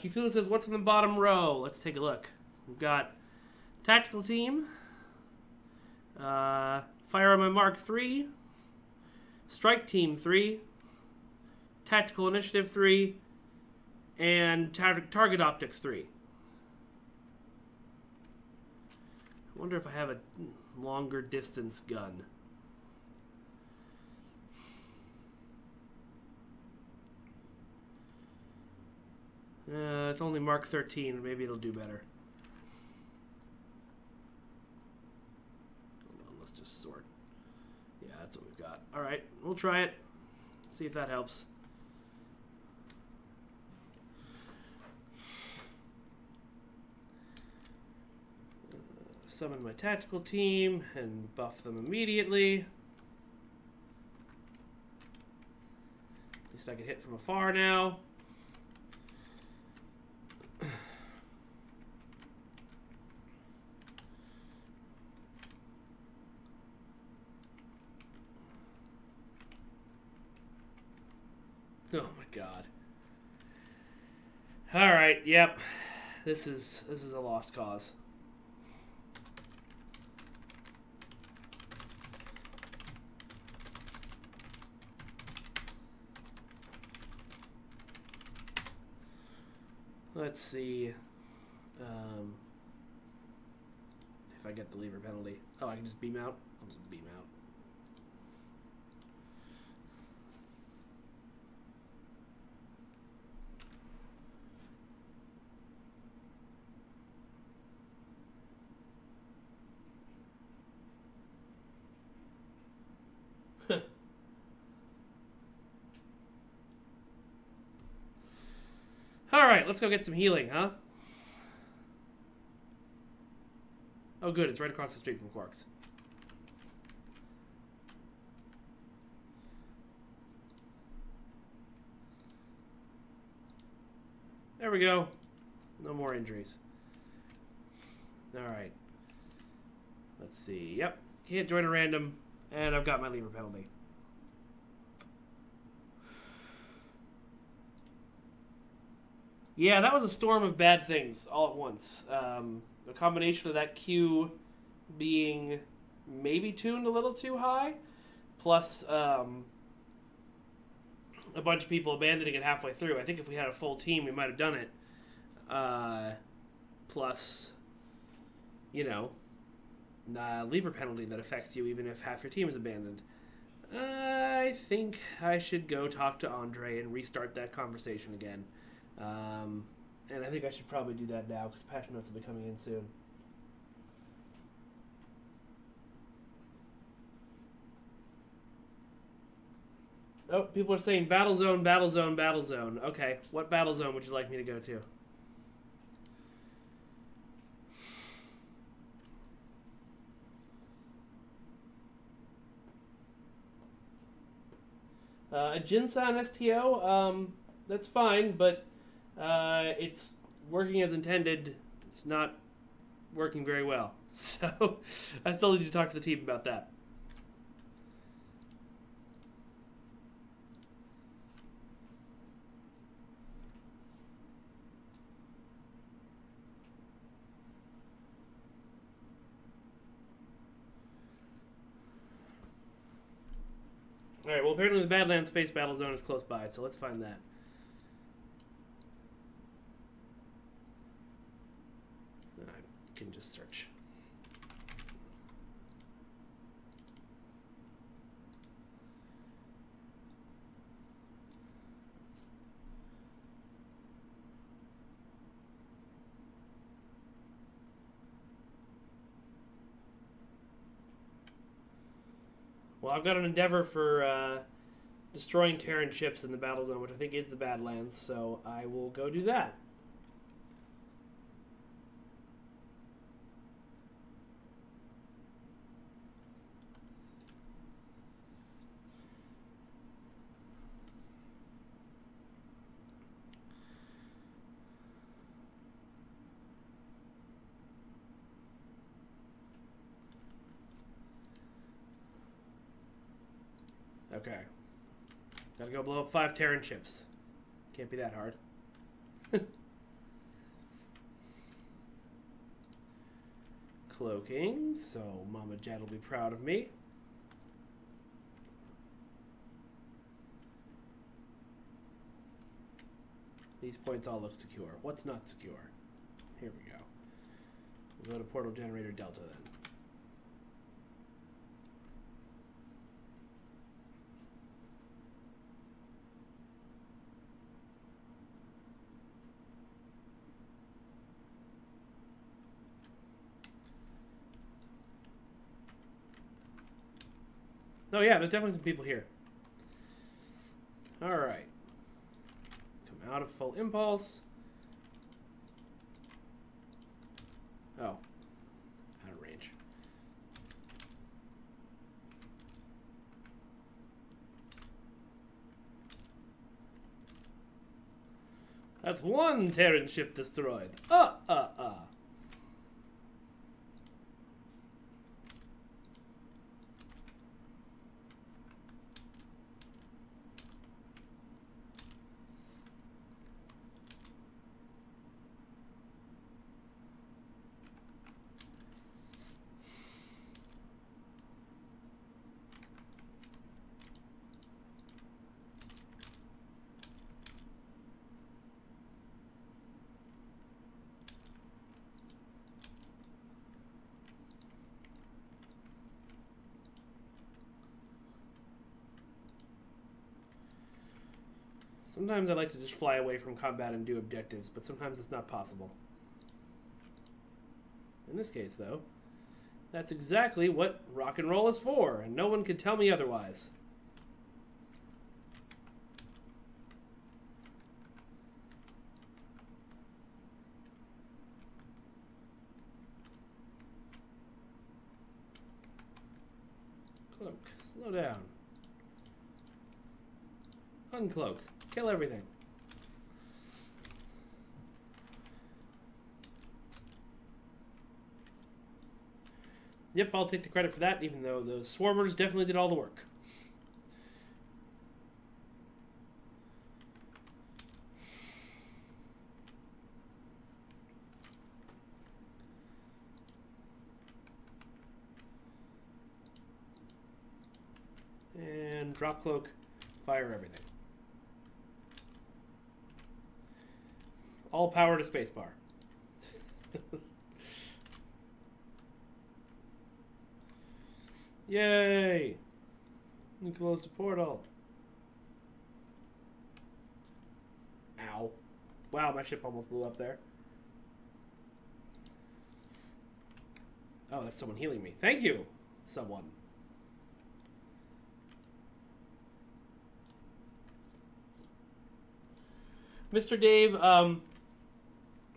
Cthulhu says, what's in the bottom row? Let's take a look. We've got Tactical Team, Firearm Mark 3, Strike Team 3, Tactical Initiative 3, and Target Optics 3. I wonder if I have a longer distance gun. It's only Mark 13. Maybe it'll do better. Hold on, let's just sort. Yeah, that's what we've got. All right, we'll try it. See if that helps. Summon my tactical team and buff them immediately. At least I can hit from afar now. Oh my god. Alright, yep. This is a lost cause. Let's see if I get the lever penalty. Oh, I can just beam out? I'll just beam out. Alright, let's go get some healing, huh? Oh good, it's right across the street from Quarks. There we go. No more injuries. Alright. Let's see. Yep. Can't join a random. And I've got my lever penalty. Yeah, that was a storm of bad things all at once. A combination of that queue being maybe tuned a little too high, plus a bunch of people abandoning it halfway through. I think if we had a full team, we might have done it. Plus, you know, lever penalty that affects you even if half your team is abandoned. I think I should go talk to Andre and restart that conversation again. And I think I should probably do that now because patch notes will be coming in soon. Oh, people are saying Battlezone, Battlezone, Battlezone. Okay, what Battlezone would you like me to go to? A Jinsan STO, that's fine, but it's working as intended. It's not working very well. So I still need to talk to the team about that. Alright, well apparently the Badlands Space Battle Zone is close by, so let's find that. I can just search. Well, I've got an endeavor for destroying Terran ships in the battle zone, which I think is the Badlands, so I will go do that. Okay. Gotta go blow up 5 Terran ships. Can't be that hard. Cloaking, so Mama Jet will be proud of me. These points all look secure. What's not secure? Here we go. We'll go to Portal Generator Delta then. Oh yeah, there's definitely some people here. Alright. Come out of full impulse. Oh. Out of range. That's one Terran ship destroyed. Sometimes I like to just fly away from combat and do objectives, but sometimes it's not possible. In this case, though, that's exactly what rock and roll is for, and no one can tell me otherwise. Cloak, slow down. Uncloak. Kill everything. Yep, I'll take the credit for that, even though the swarmers definitely did all the work. And drop cloak, fire everything. All power to spacebar. Yay! We closed the portal. Ow. Wow, my ship almost blew up there. Oh, that's someone healing me. Thank you, someone. Mr. Dave,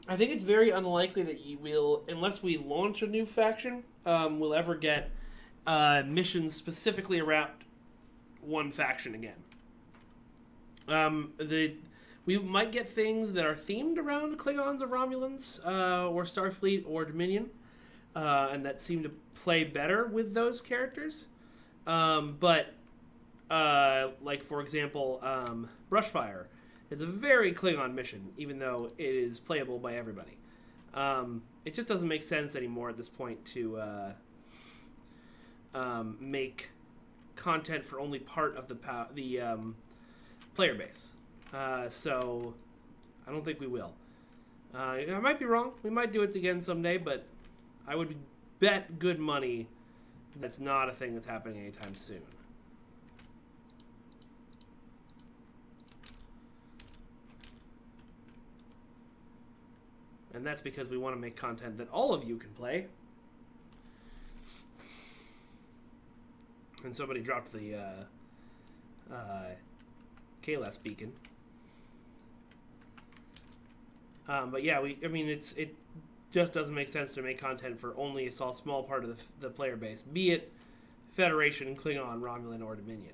I think it's very unlikely that you will, unless we launch a new faction, we'll ever get missions specifically around one faction again. We might get things that are themed around Klingons or Romulans, or Starfleet or Dominion, and that seem to play better with those characters. Like, for example, Brushfire is a very Klingon mission, even though it is playable by everybody. It just doesn't make sense anymore at this point to make content for only part of the player base. So I don't think we will. I might be wrong. We might do it again someday, but I would bet good money that's not a thing that's happening anytime soon. And that's because we want to make content that all of you can play. And somebody dropped the KLS beacon. But yeah, it just doesn't make sense to make content for only a small part of the player base, be it Federation, Klingon, Romulan, or Dominion.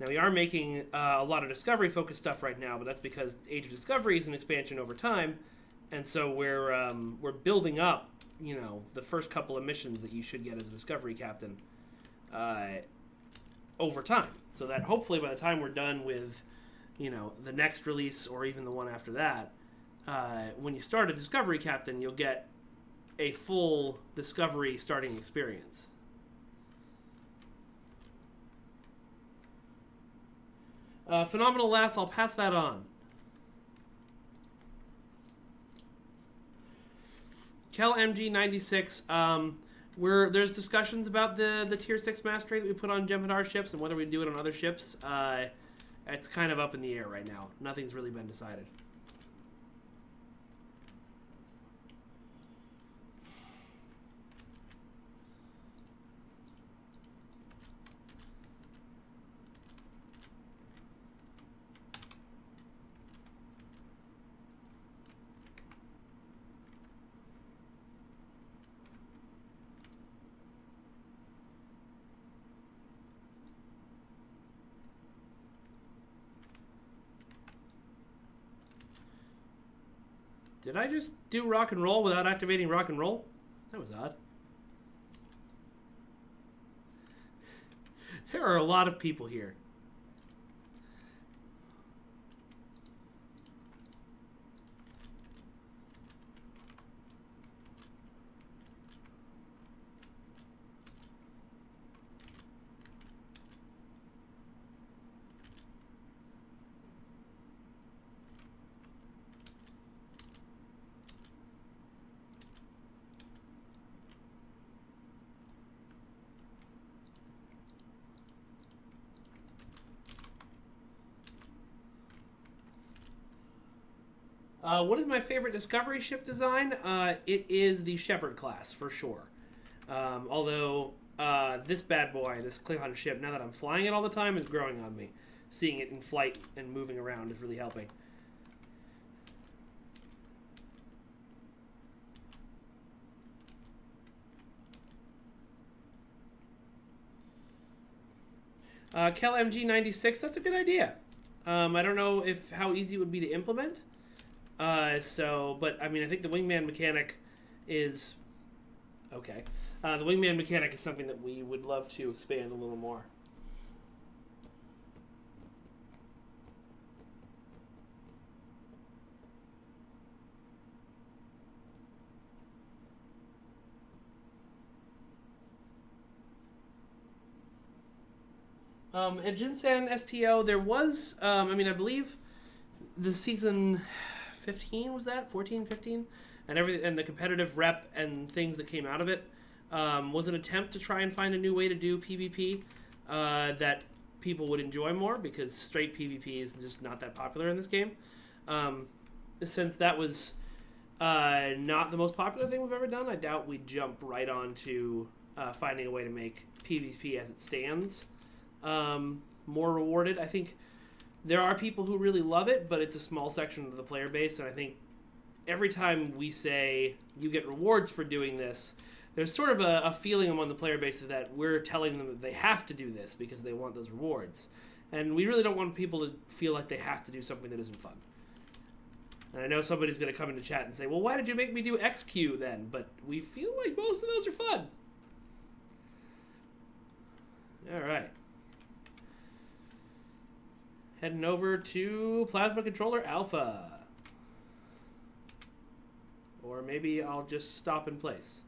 Now, we are making a lot of Discovery-focused stuff right now, but that's because Age of Discovery is an expansion over time, and so we're building up, the first couple of missions that you should get as a Discovery captain over time, so that hopefully by the time we're done with, the next release or even the one after that, when you start a Discovery captain, you'll get a full Discovery starting experience. Phenomenal Lass, I'll pass that on. Kel MG96, there's discussions about the Tier 6 mastery that we put on Jem'Hadar ships and whether we do it on other ships. It's kind of up in the air right now. Nothing's really been decided. Did I just do rock and roll without activating rock and roll? That was odd. There are a lot of people here. What is my favorite Discovery ship design? It is the Shepard class, for sure. Although, this bad boy, this Klingon ship, now that I'm flying it all the time, is growing on me. Seeing it in flight and moving around is really helping. Kel MG96, that's a good idea. I don't know how easy it would be to implement. But I mean, I think the wingman mechanic is okay. The wingman mechanic is something that we would love to expand a little more. At Jinsan STO, there was, I mean, I believe the season 15 was that 14, 15, and the competitive rep and things that came out of it was an attempt to try and find a new way to do PvP that people would enjoy more, because straight PvP is just not that popular in this game. Since that was not the most popular thing we've ever done, I doubt we'd jump right on to finding a way to make PvP as it stands more rewarded. I think there are people who really love it, but it's a small section of the player base, and I think every time we say you get rewards for doing this, there's sort of a feeling among the player base that we're telling them that they have to do this because they want those rewards. And we really don't want people to feel like they have to do something that isn't fun. And I know somebody's going to come into chat and say, well, why did you make me do XQ then? But we feel like most of those are fun. All right. Heading over to Plasma Controller Alpha. Or maybe I'll just stop in place.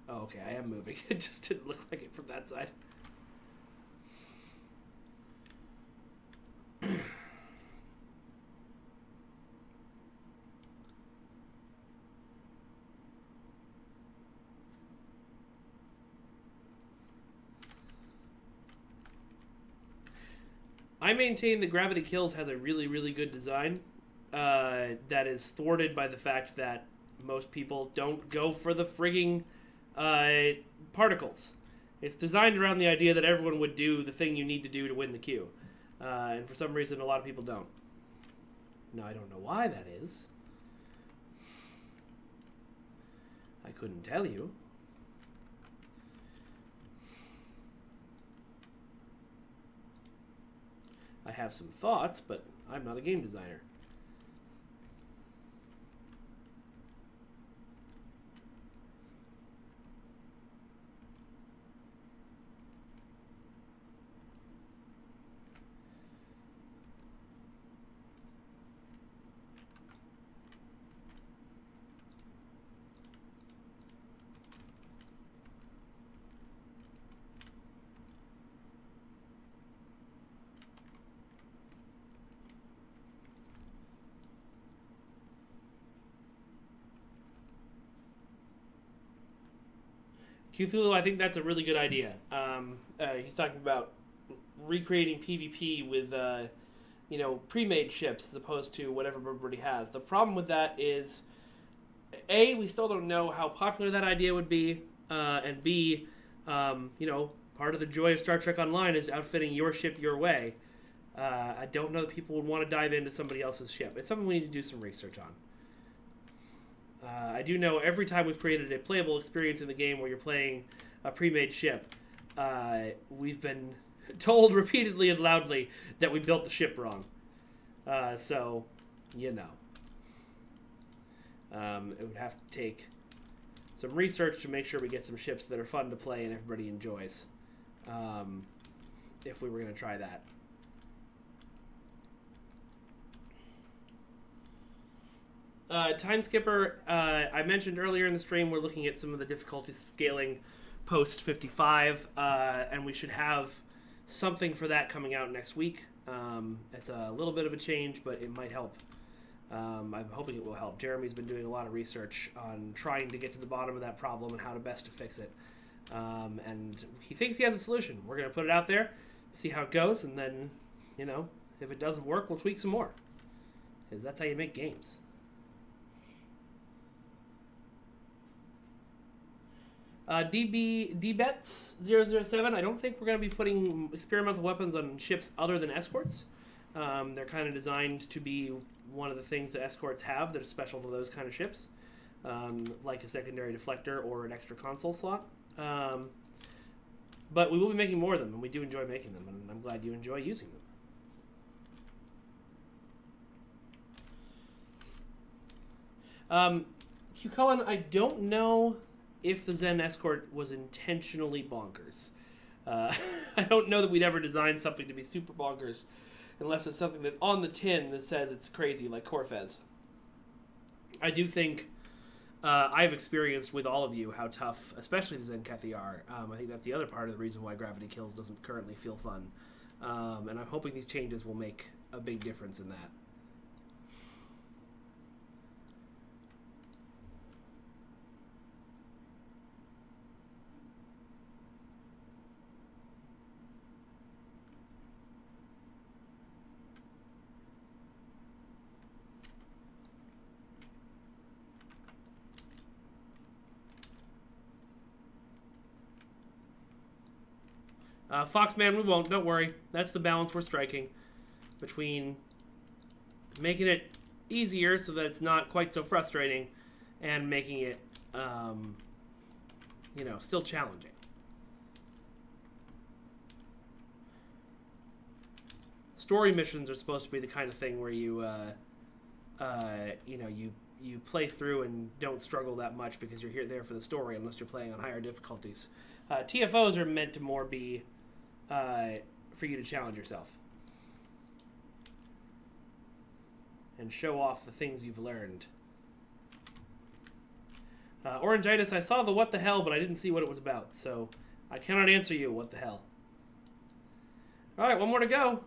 Oh, okay, I am moving. It just didn't look like it from that side. I maintain that Gravity Kills has a really, really good design that is thwarted by the fact that most people don't go for the frigging particles. It's designed around the idea that everyone would do the thing you need to do to win the queue. And for some reason, a lot of people don't. Now, I don't know why that is. I couldn't tell you. I have some thoughts, but I'm not a game designer. Cthulhu, I think that's a really good idea. He's talking about recreating PvP with, you know, pre-made ships as opposed to whatever everybody has. The problem with that is, A, we still don't know how popular that idea would be, and B, you know, part of the joy of Star Trek Online is outfitting your ship your way. I don't know that people would want to dive into somebody else's ship. It's something we need to do some research on. I do know every time we've created a playable experience in the game where you're playing a pre-made ship, we've been told repeatedly and loudly that we built the ship wrong. So, you know. It would have to take some research to make sure we get some ships that are fun to play and everybody enjoys, if we were going to try that. Time Skipper, I mentioned earlier in the stream, we're looking at some of the difficulty scaling post 55, and we should have something for that coming out next week. It's a little bit of a change, but it might help. I'm hoping it will help. Jeremy's been doing a lot of research on trying to get to the bottom of that problem and how to best to fix it. And he thinks he has a solution. We're going to put it out there, see how it goes, and then, you know, if it doesn't work, we'll tweak some more. Because that's how you make games. DBets007, I don't think we're going to be putting experimental weapons on ships other than escorts. They're kind of designed to be one of the things that escorts have that are special to those kind of ships, like a secondary deflector or an extra console slot. But we will be making more of them, and we do enjoy making them, and I'm glad you enjoy using them. Q Cullen, I don't know if the Zen Escort was intentionally bonkers. I don't know that we'd ever design something to be super bonkers unless it's something that on the tin that says it's crazy, like Corfez. I do think I've experienced with all of you how tough, especially the Zen Kethi are. I think that's the other part of the reason why Gravity Kills doesn't currently feel fun. And I'm hoping these changes will make a big difference in that. Foxman, we won't. Don't worry. That's the balance we're striking between making it easier so that it's not quite so frustrating and making it, you know, still challenging. Story missions are supposed to be the kind of thing where you, you know, you play through and don't struggle that much because you're there for the story unless you're playing on higher difficulties. TFOs are meant to more be for you to challenge yourself and show off the things you've learned. Orangitis, I saw the what the hell, but I didn't see what it was about, so I cannot answer you what the hell. All right, one more to go.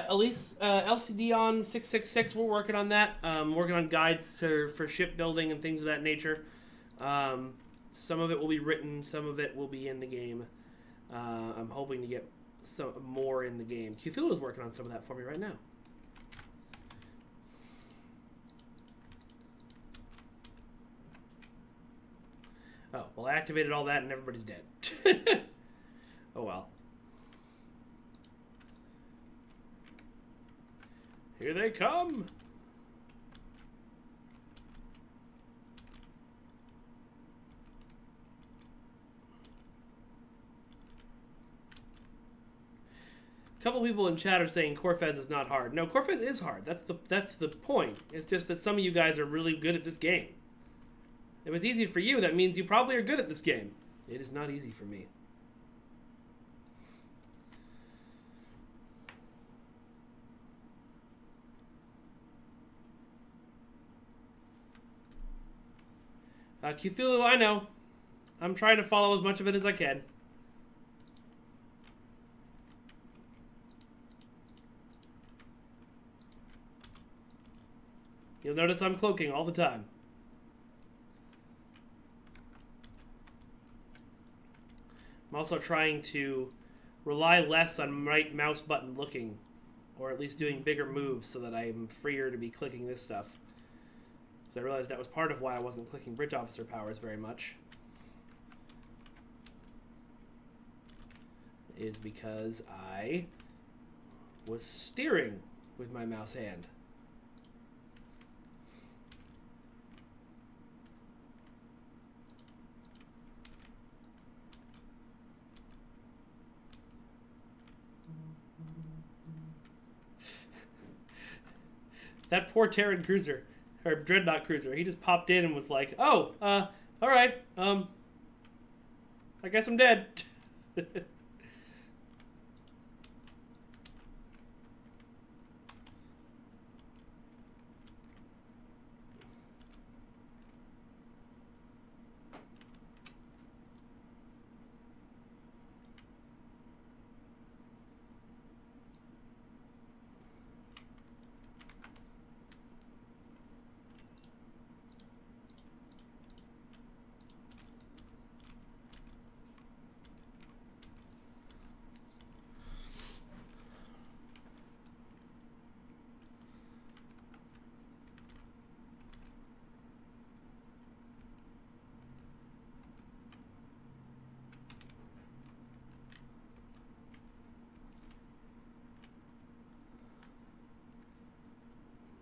Elise, LCD on 666, we're working on that. Working on guides for shipbuilding and things of that nature. Some of it will be written, some of it will be in the game. I'm hoping to get some more in the game. Cthulhu is working on some of that for me right now. Oh, well, I activated all that and everybody's dead. Oh, well. Here they come! A couple people in chat are saying Corfez is not hard. No, Corfez is hard. That's the point. It's just that some of you guys are really good at this game. If it's easy for you, that means you probably are good at this game. It is not easy for me. Cthulhu, I know. I'm trying to follow as much of it as I can. You'll notice I'm cloaking all the time. I'm also trying to rely less on right mouse button looking, or at least doing bigger moves so that I'm freer to be clicking this stuff. So I realized that was part of why I wasn't clicking Bridge Officer powers very much. Is because I was steering with my mouse hand That poor Terran cruiser, or Dreadnought cruiser, he just popped in and was like, oh, all right, I guess I'm dead.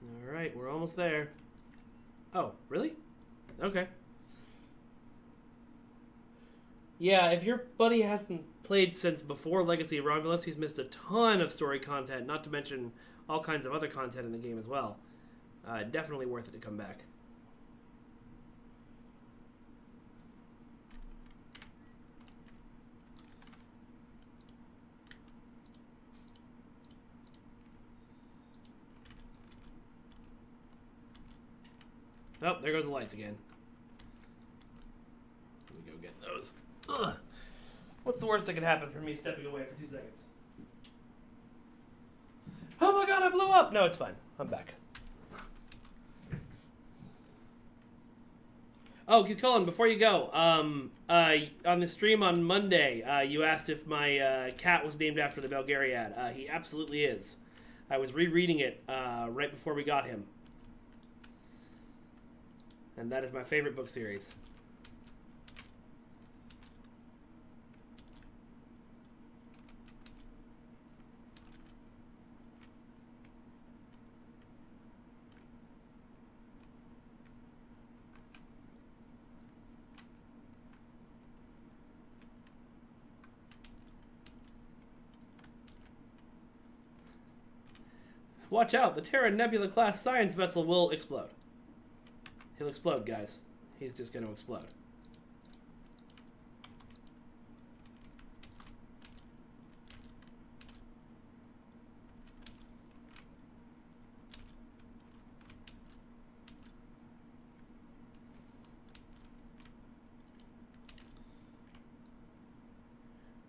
All right, we're almost there. Oh, really? Okay. Yeah, if your buddy hasn't played since before Legacy of Romulus, he's missed a ton of story content, not to mention all kinds of other content in the game as well. Definitely worth it to come back. Oh, there goes the lights again. Let me go get those. Ugh. What's the worst that could happen for me stepping away for 2 seconds? Oh my god, I blew up! No, it's fine. I'm back. Oh, Cullen, before you go, on the stream on Monday, you asked if my cat was named after the Belgariad. He absolutely is. I was rereading it right before we got him. And that is my favorite book series. Watch out, the Terra Nebula class science vessel will explode. He'll explode, guys. He's just going to explode.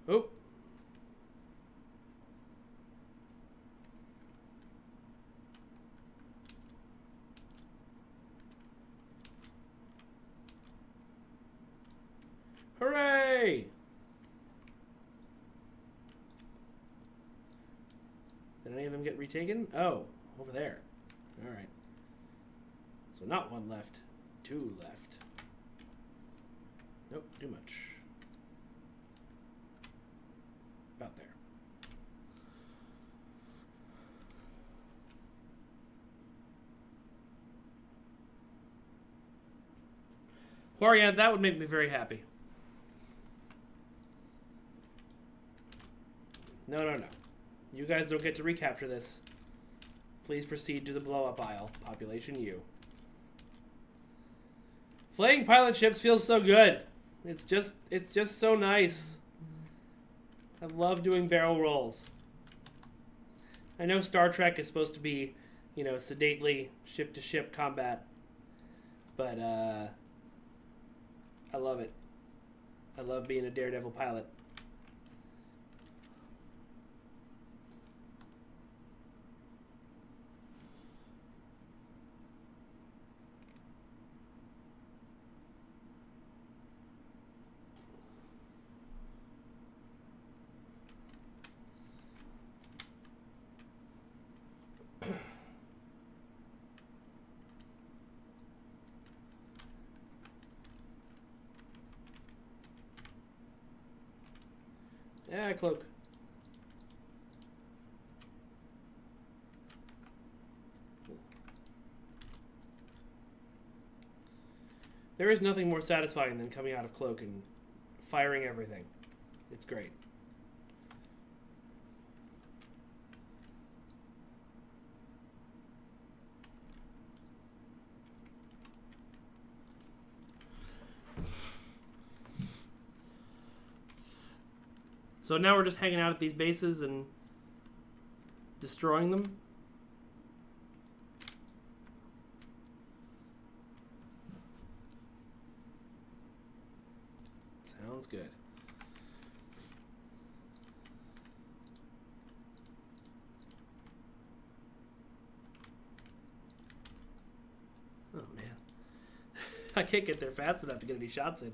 Oh. Hooray! Did any of them get retaken? Oh, over there. All right. So not 1 left, 2 left. Nope, too much. About there. Well, yeah, that would make me very happy. No, no, no. You guys don't get to recapture this. Please proceed to the blow-up aisle. Population U. Flaying pilot ships feels so good. It's just so nice. I love doing barrel rolls. I know Star Trek is supposed to be, you know, sedately ship-to-ship combat. But, I love it. I love being a daredevil pilot. Yeah, cloak. There is nothing more satisfying than coming out of cloak and firing everything. It's great. So now we're just hanging out at these bases and destroying them. Sounds good. Oh man. I can't get there fast enough to get any shots in.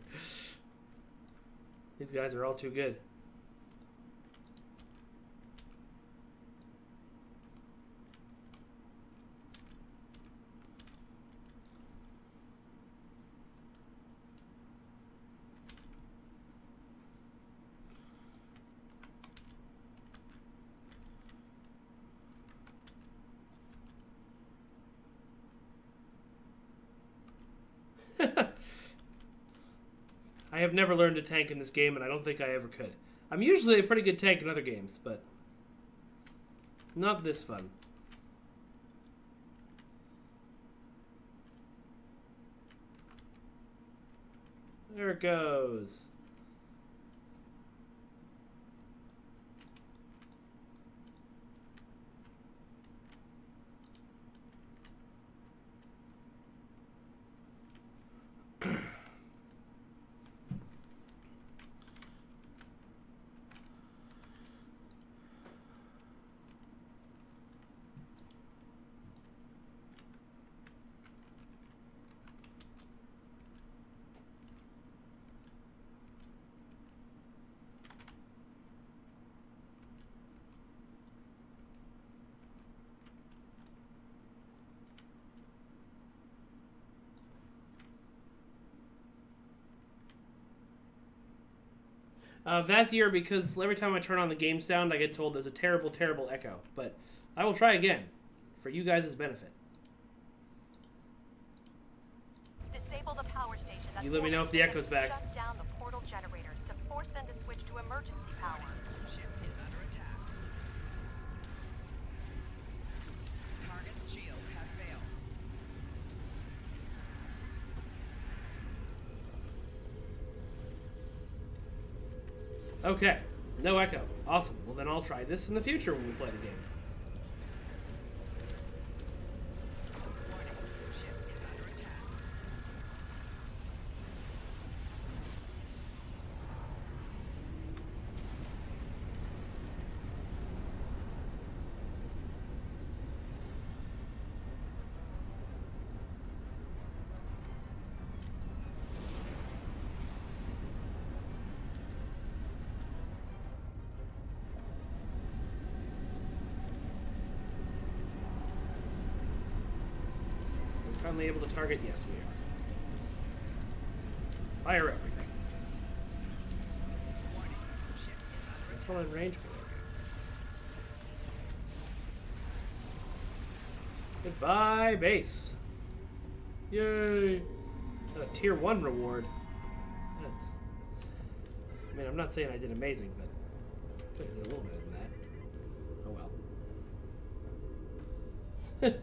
These guys are all too good. I have never learned to tank in this game, and I don't think I ever could. I'm usually a pretty good tank in other games, but not this fun. There it goes. Vazier, because every time I turn on the game sound, I get told there's a terrible, terrible echo. But I will try again, for you guys' benefit. Disable the power station. You let me know if the echo's back. Shut down the portal generators to force them to switch to emergency power. Ship is under attack. Target's shields have failed. Okay, no echo. Awesome. Well, then I'll try this in the future when we play the game. Warning. Ship is under attack. Finally able to target? Yes, we are. Fire everything. Warning. Ship is under It's all in range. Goodbye, base. Yay! Got a tier 1 reward. That's. I mean, I'm not saying I did amazing, but I think I did a little better than that. Oh well.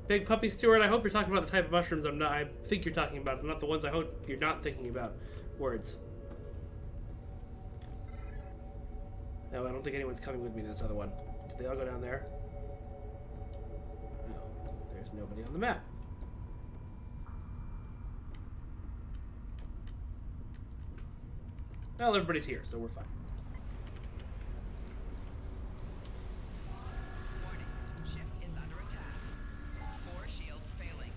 Big Puppy Stewart, I hope you're talking about the type of mushrooms I think you're talking about. They're not the ones I hope you're not thinking about. Words. No, I don't think anyone's coming with me to this other one. Did they all go down there? No, there's nobody on the map. Well, everybody's here, so we're fine. warning. Ship is under attack. 4 shields failing.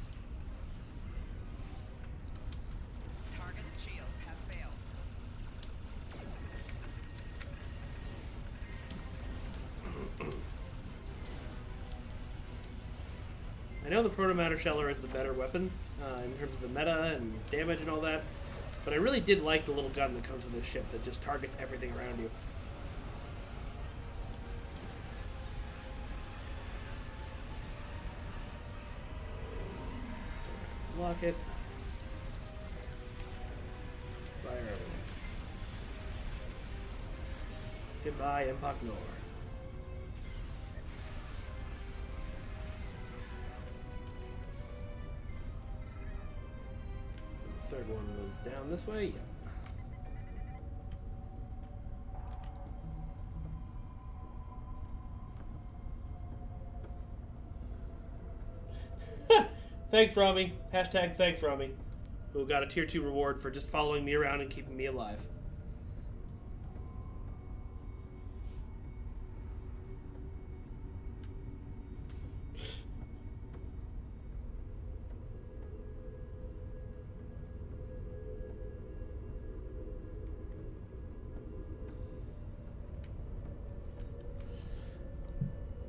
Target's shields have failed. I know the Protomatter Sheller is the better weapon in terms of the meta and damage and all that, but I really did like the little gun that comes with this ship that just targets everything around you. Lock it. Fire everything. Goodbye, Empok Nor. The third one was down this way. Yep. Thanks, Rami. Hashtag thanks, Rami. Who got a tier 2 reward for just following me around and keeping me alive.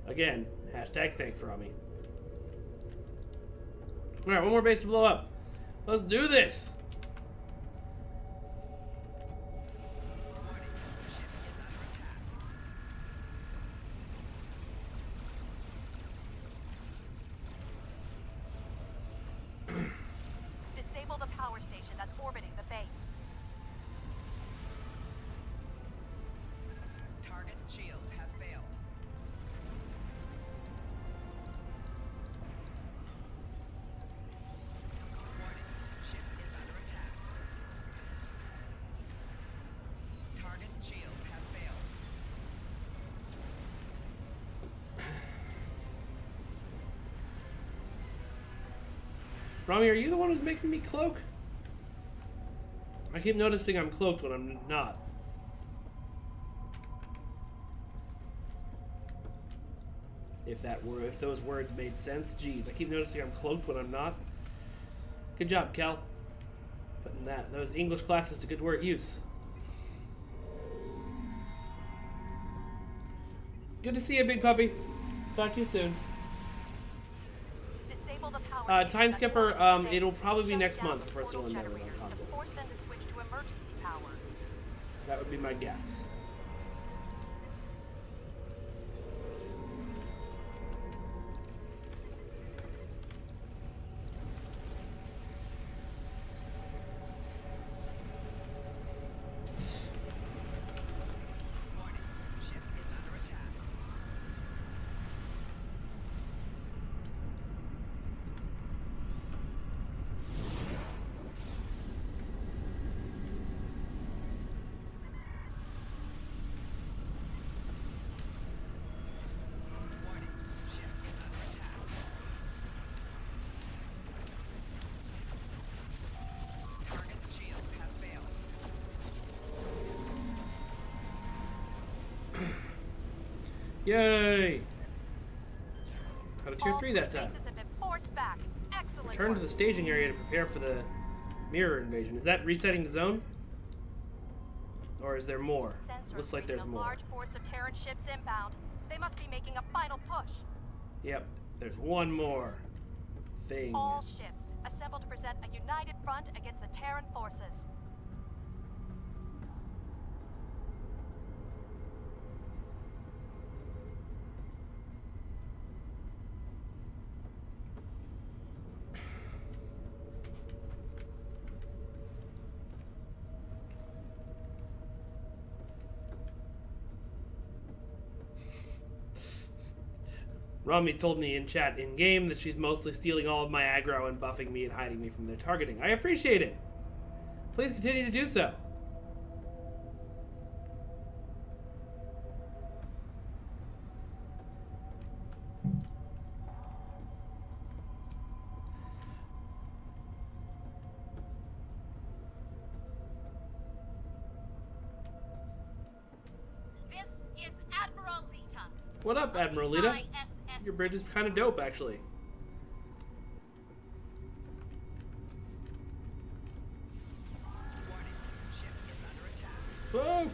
Again, hashtag thanks, Rami. Alright, one more base to blow up. Let's do this! Disable the power station that's orbiting the base. Target's shields have failed. Warning, ship is under attack. Target's shields have failed. Rami, are you the one who's making me cloak? I keep noticing I'm cloaked when I'm not. If those words made sense, jeez, I keep noticing I'm cloaked when I'm not. Good job, Cal. Putting those English classes to good work use. Good to see you, big puppy. Talk to you soon. Disable the power station Time that's Skipper, orbiting the it'll base. probably be Shut next down month the for personal portal endeavors on generators console. to force them to switch to emergency power. That would be my guess. Warning, ship is under attack. Warning, ship is under attack. Target's shields have failed. Yay! Got a tier All 3 that time. bases have been forced back. Excellent Return to work. the staging area to prepare for the mirror invasion. Is that resetting the zone? Or is there more? Sensors Looks like reading there's a more. large force of Terran ships inbound. They must be making a final push. Yep, there's one more thing. All ships assembled to present a united front against the Terran forces. Rami told me in chat in-game that she's mostly stealing all of my aggro and buffing me and hiding me from their targeting. I appreciate it. Please continue to do so. This is Admiral Lita. What up, Admiral Lita? Your bridge is kind of dope, actually. Warning, ship is under attack. Cloak!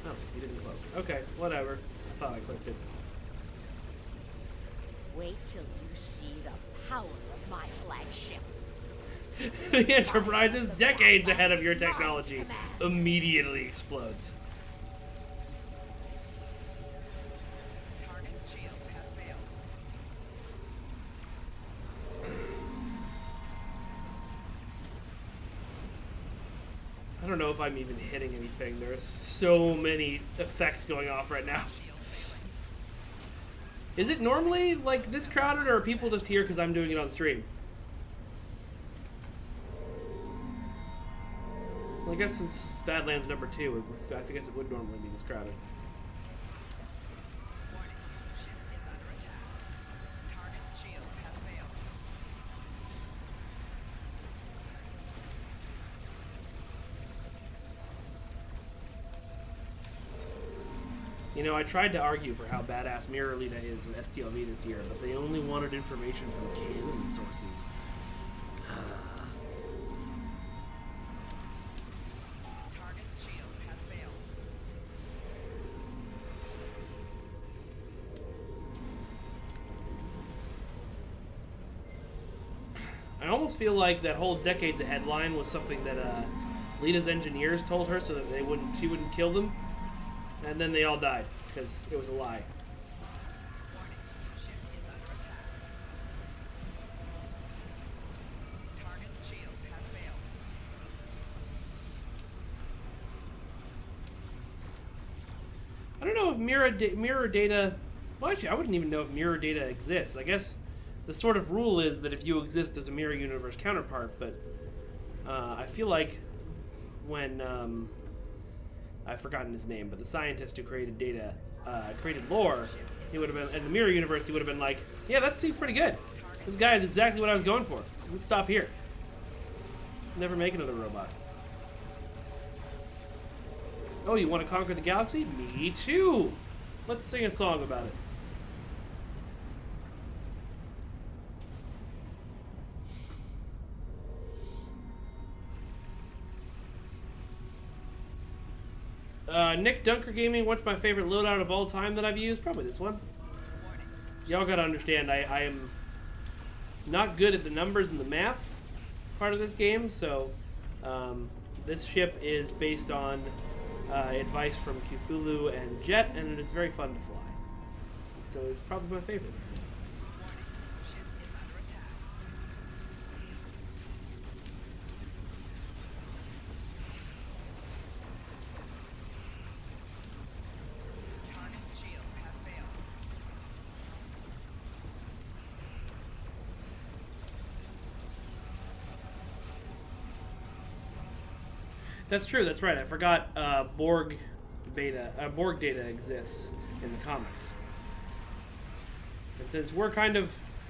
Oh, you didn't cloak. Okay, whatever. I thought I clicked it. Wait till you see the power of my flagship. The Enterprise is decades ahead of your technology. Immediately explodes. Target's shields have failed. I don't know if I'm even hitting anything. There's so many effects going off right now. Is it normally like this crowded, or are people just here because I'm doing it on stream? Well, I guess since Badlands number 2, I guess it would normally be this crowded. Warning, ship is under attack. You know, I tried to argue for how badass Mirror Elita is in STLV this year, but they only wanted information from canon sources. Target shield has failed. I almost feel like that whole decades ahead line was something that Lita's engineers told her so that she wouldn't kill them, and then they all died because it was a lie. Warning. Ship is under attack. Target shield has failed. I don't know if mirror data. Well, actually, I wouldn't even know if mirror data exists. I guess the sort of rule is that if you exist as a mirror universe counterpart, but I feel like when I've forgotten his name, but the scientist who created data, created lore, he would have been in the mirror universe. He would have been like, "Yeah, that seems pretty good. This guy is exactly what I was going for. Let's stop here. Never make another robot." Oh, you want to conquer the galaxy? Me too. Let's sing a song about it. Nick Dunker Gaming, what's my favorite loadout of all time that I've used? Probably this one. Y'all gotta understand, I am not good at the numbers and the math part of this game, so this ship is based on advice from Cthulhu and Jet, and it is very fun to fly. So it's probably my favorite. Ship is under attack. Target shield has failed. That's true. That's right. I forgot Borg data exists in the comics, and since we're kind of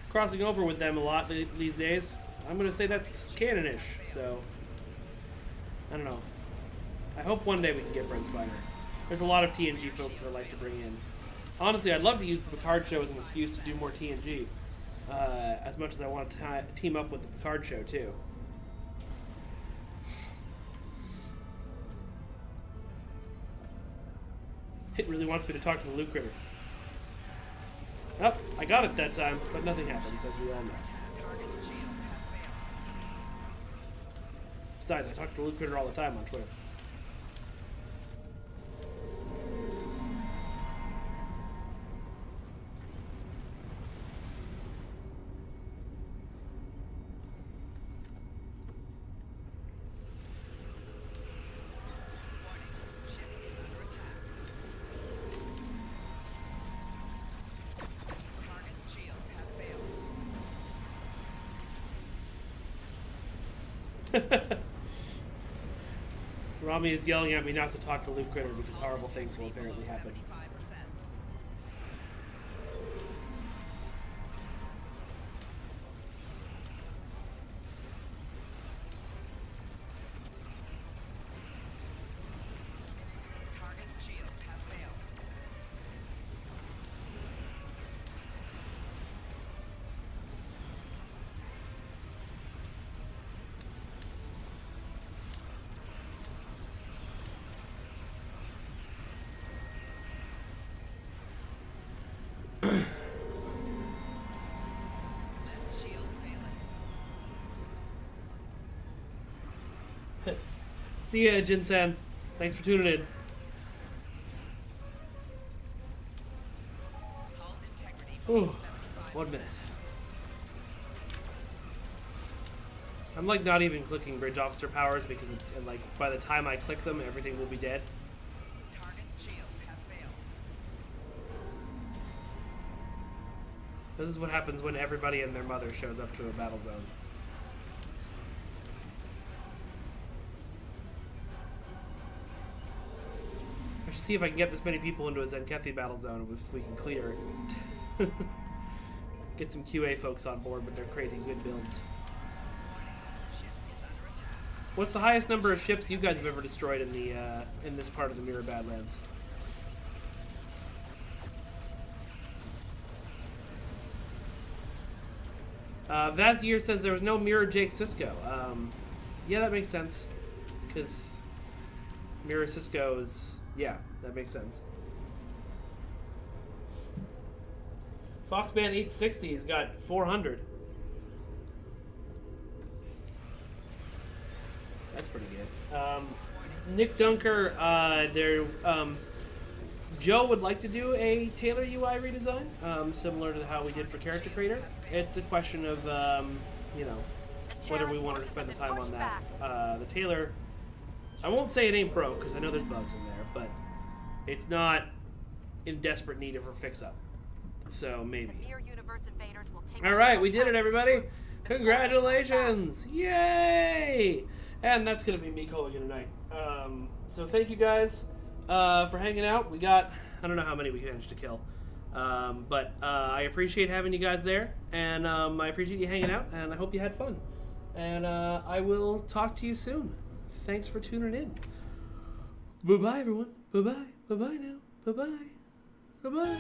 crossing over with them a lot these days, I'm gonna say that's canonish. So I don't know. I hope one day we can get Brent Spiner. There's a lot of TNG folks I'd like to bring in. Honestly, I'd love to use the Picard show as an excuse to do more TNG, as much as I want to team up with the Picard show too. It really wants me to talk to the Luke Critter. Oh, I got it that time, but nothing happens, as we all know. Target shield has failed. Besides, I talk to the Luke Critter all the time on Twitter. Ship is under attack. Target shield has failed. Rami is yelling at me not to talk to Luke Critter because horrible things will apparently happen. 75%. Target shield has failed. Left shield failing. See ya, Jinsen. Thanks for tuning in. Hull integrity Ooh, 75%. 1 minute. I'm like not even clicking bridge officer powers because like by the time I click them, everything will be dead. Target shield has failed. This is what happens when everybody and their mother shows up to a battle zone. I should see if I can get this many people into a Zenkethi battle zone if we can clear it. Get some QA folks on board with their crazy good builds. Ship is under attack. What's the highest number of ships you guys have ever destroyed in the in this part of the Mirror Badlands? Vazier says there was no Mirror Jake Cisco. Yeah, that makes sense. Because Mirror Cisco is... Yeah, that makes sense. Foxman 860 has got 400. That's pretty good. Nick Dunker, Joe would like to do a Taylor UI redesign, similar to how we did for Character Creator. It's a question of, you know, whether we want to spend the time on that. The Taylor, I won't say it ain't broke, because I know there's bugs in there, but it's not in desperate need of a fix-up. So, maybe. Alright, we did it, everybody! Congratulations! Yay! And that's going to be me calling it a night. So thank you guys for hanging out. We got, I don't know how many we managed to kill. But I appreciate having you guys there. And I appreciate you hanging out. And I hope you had fun. And I will talk to you soon. Thanks for tuning in. Bye-bye, everyone. Bye-bye. Bye-bye now. Bye-bye. Bye-bye.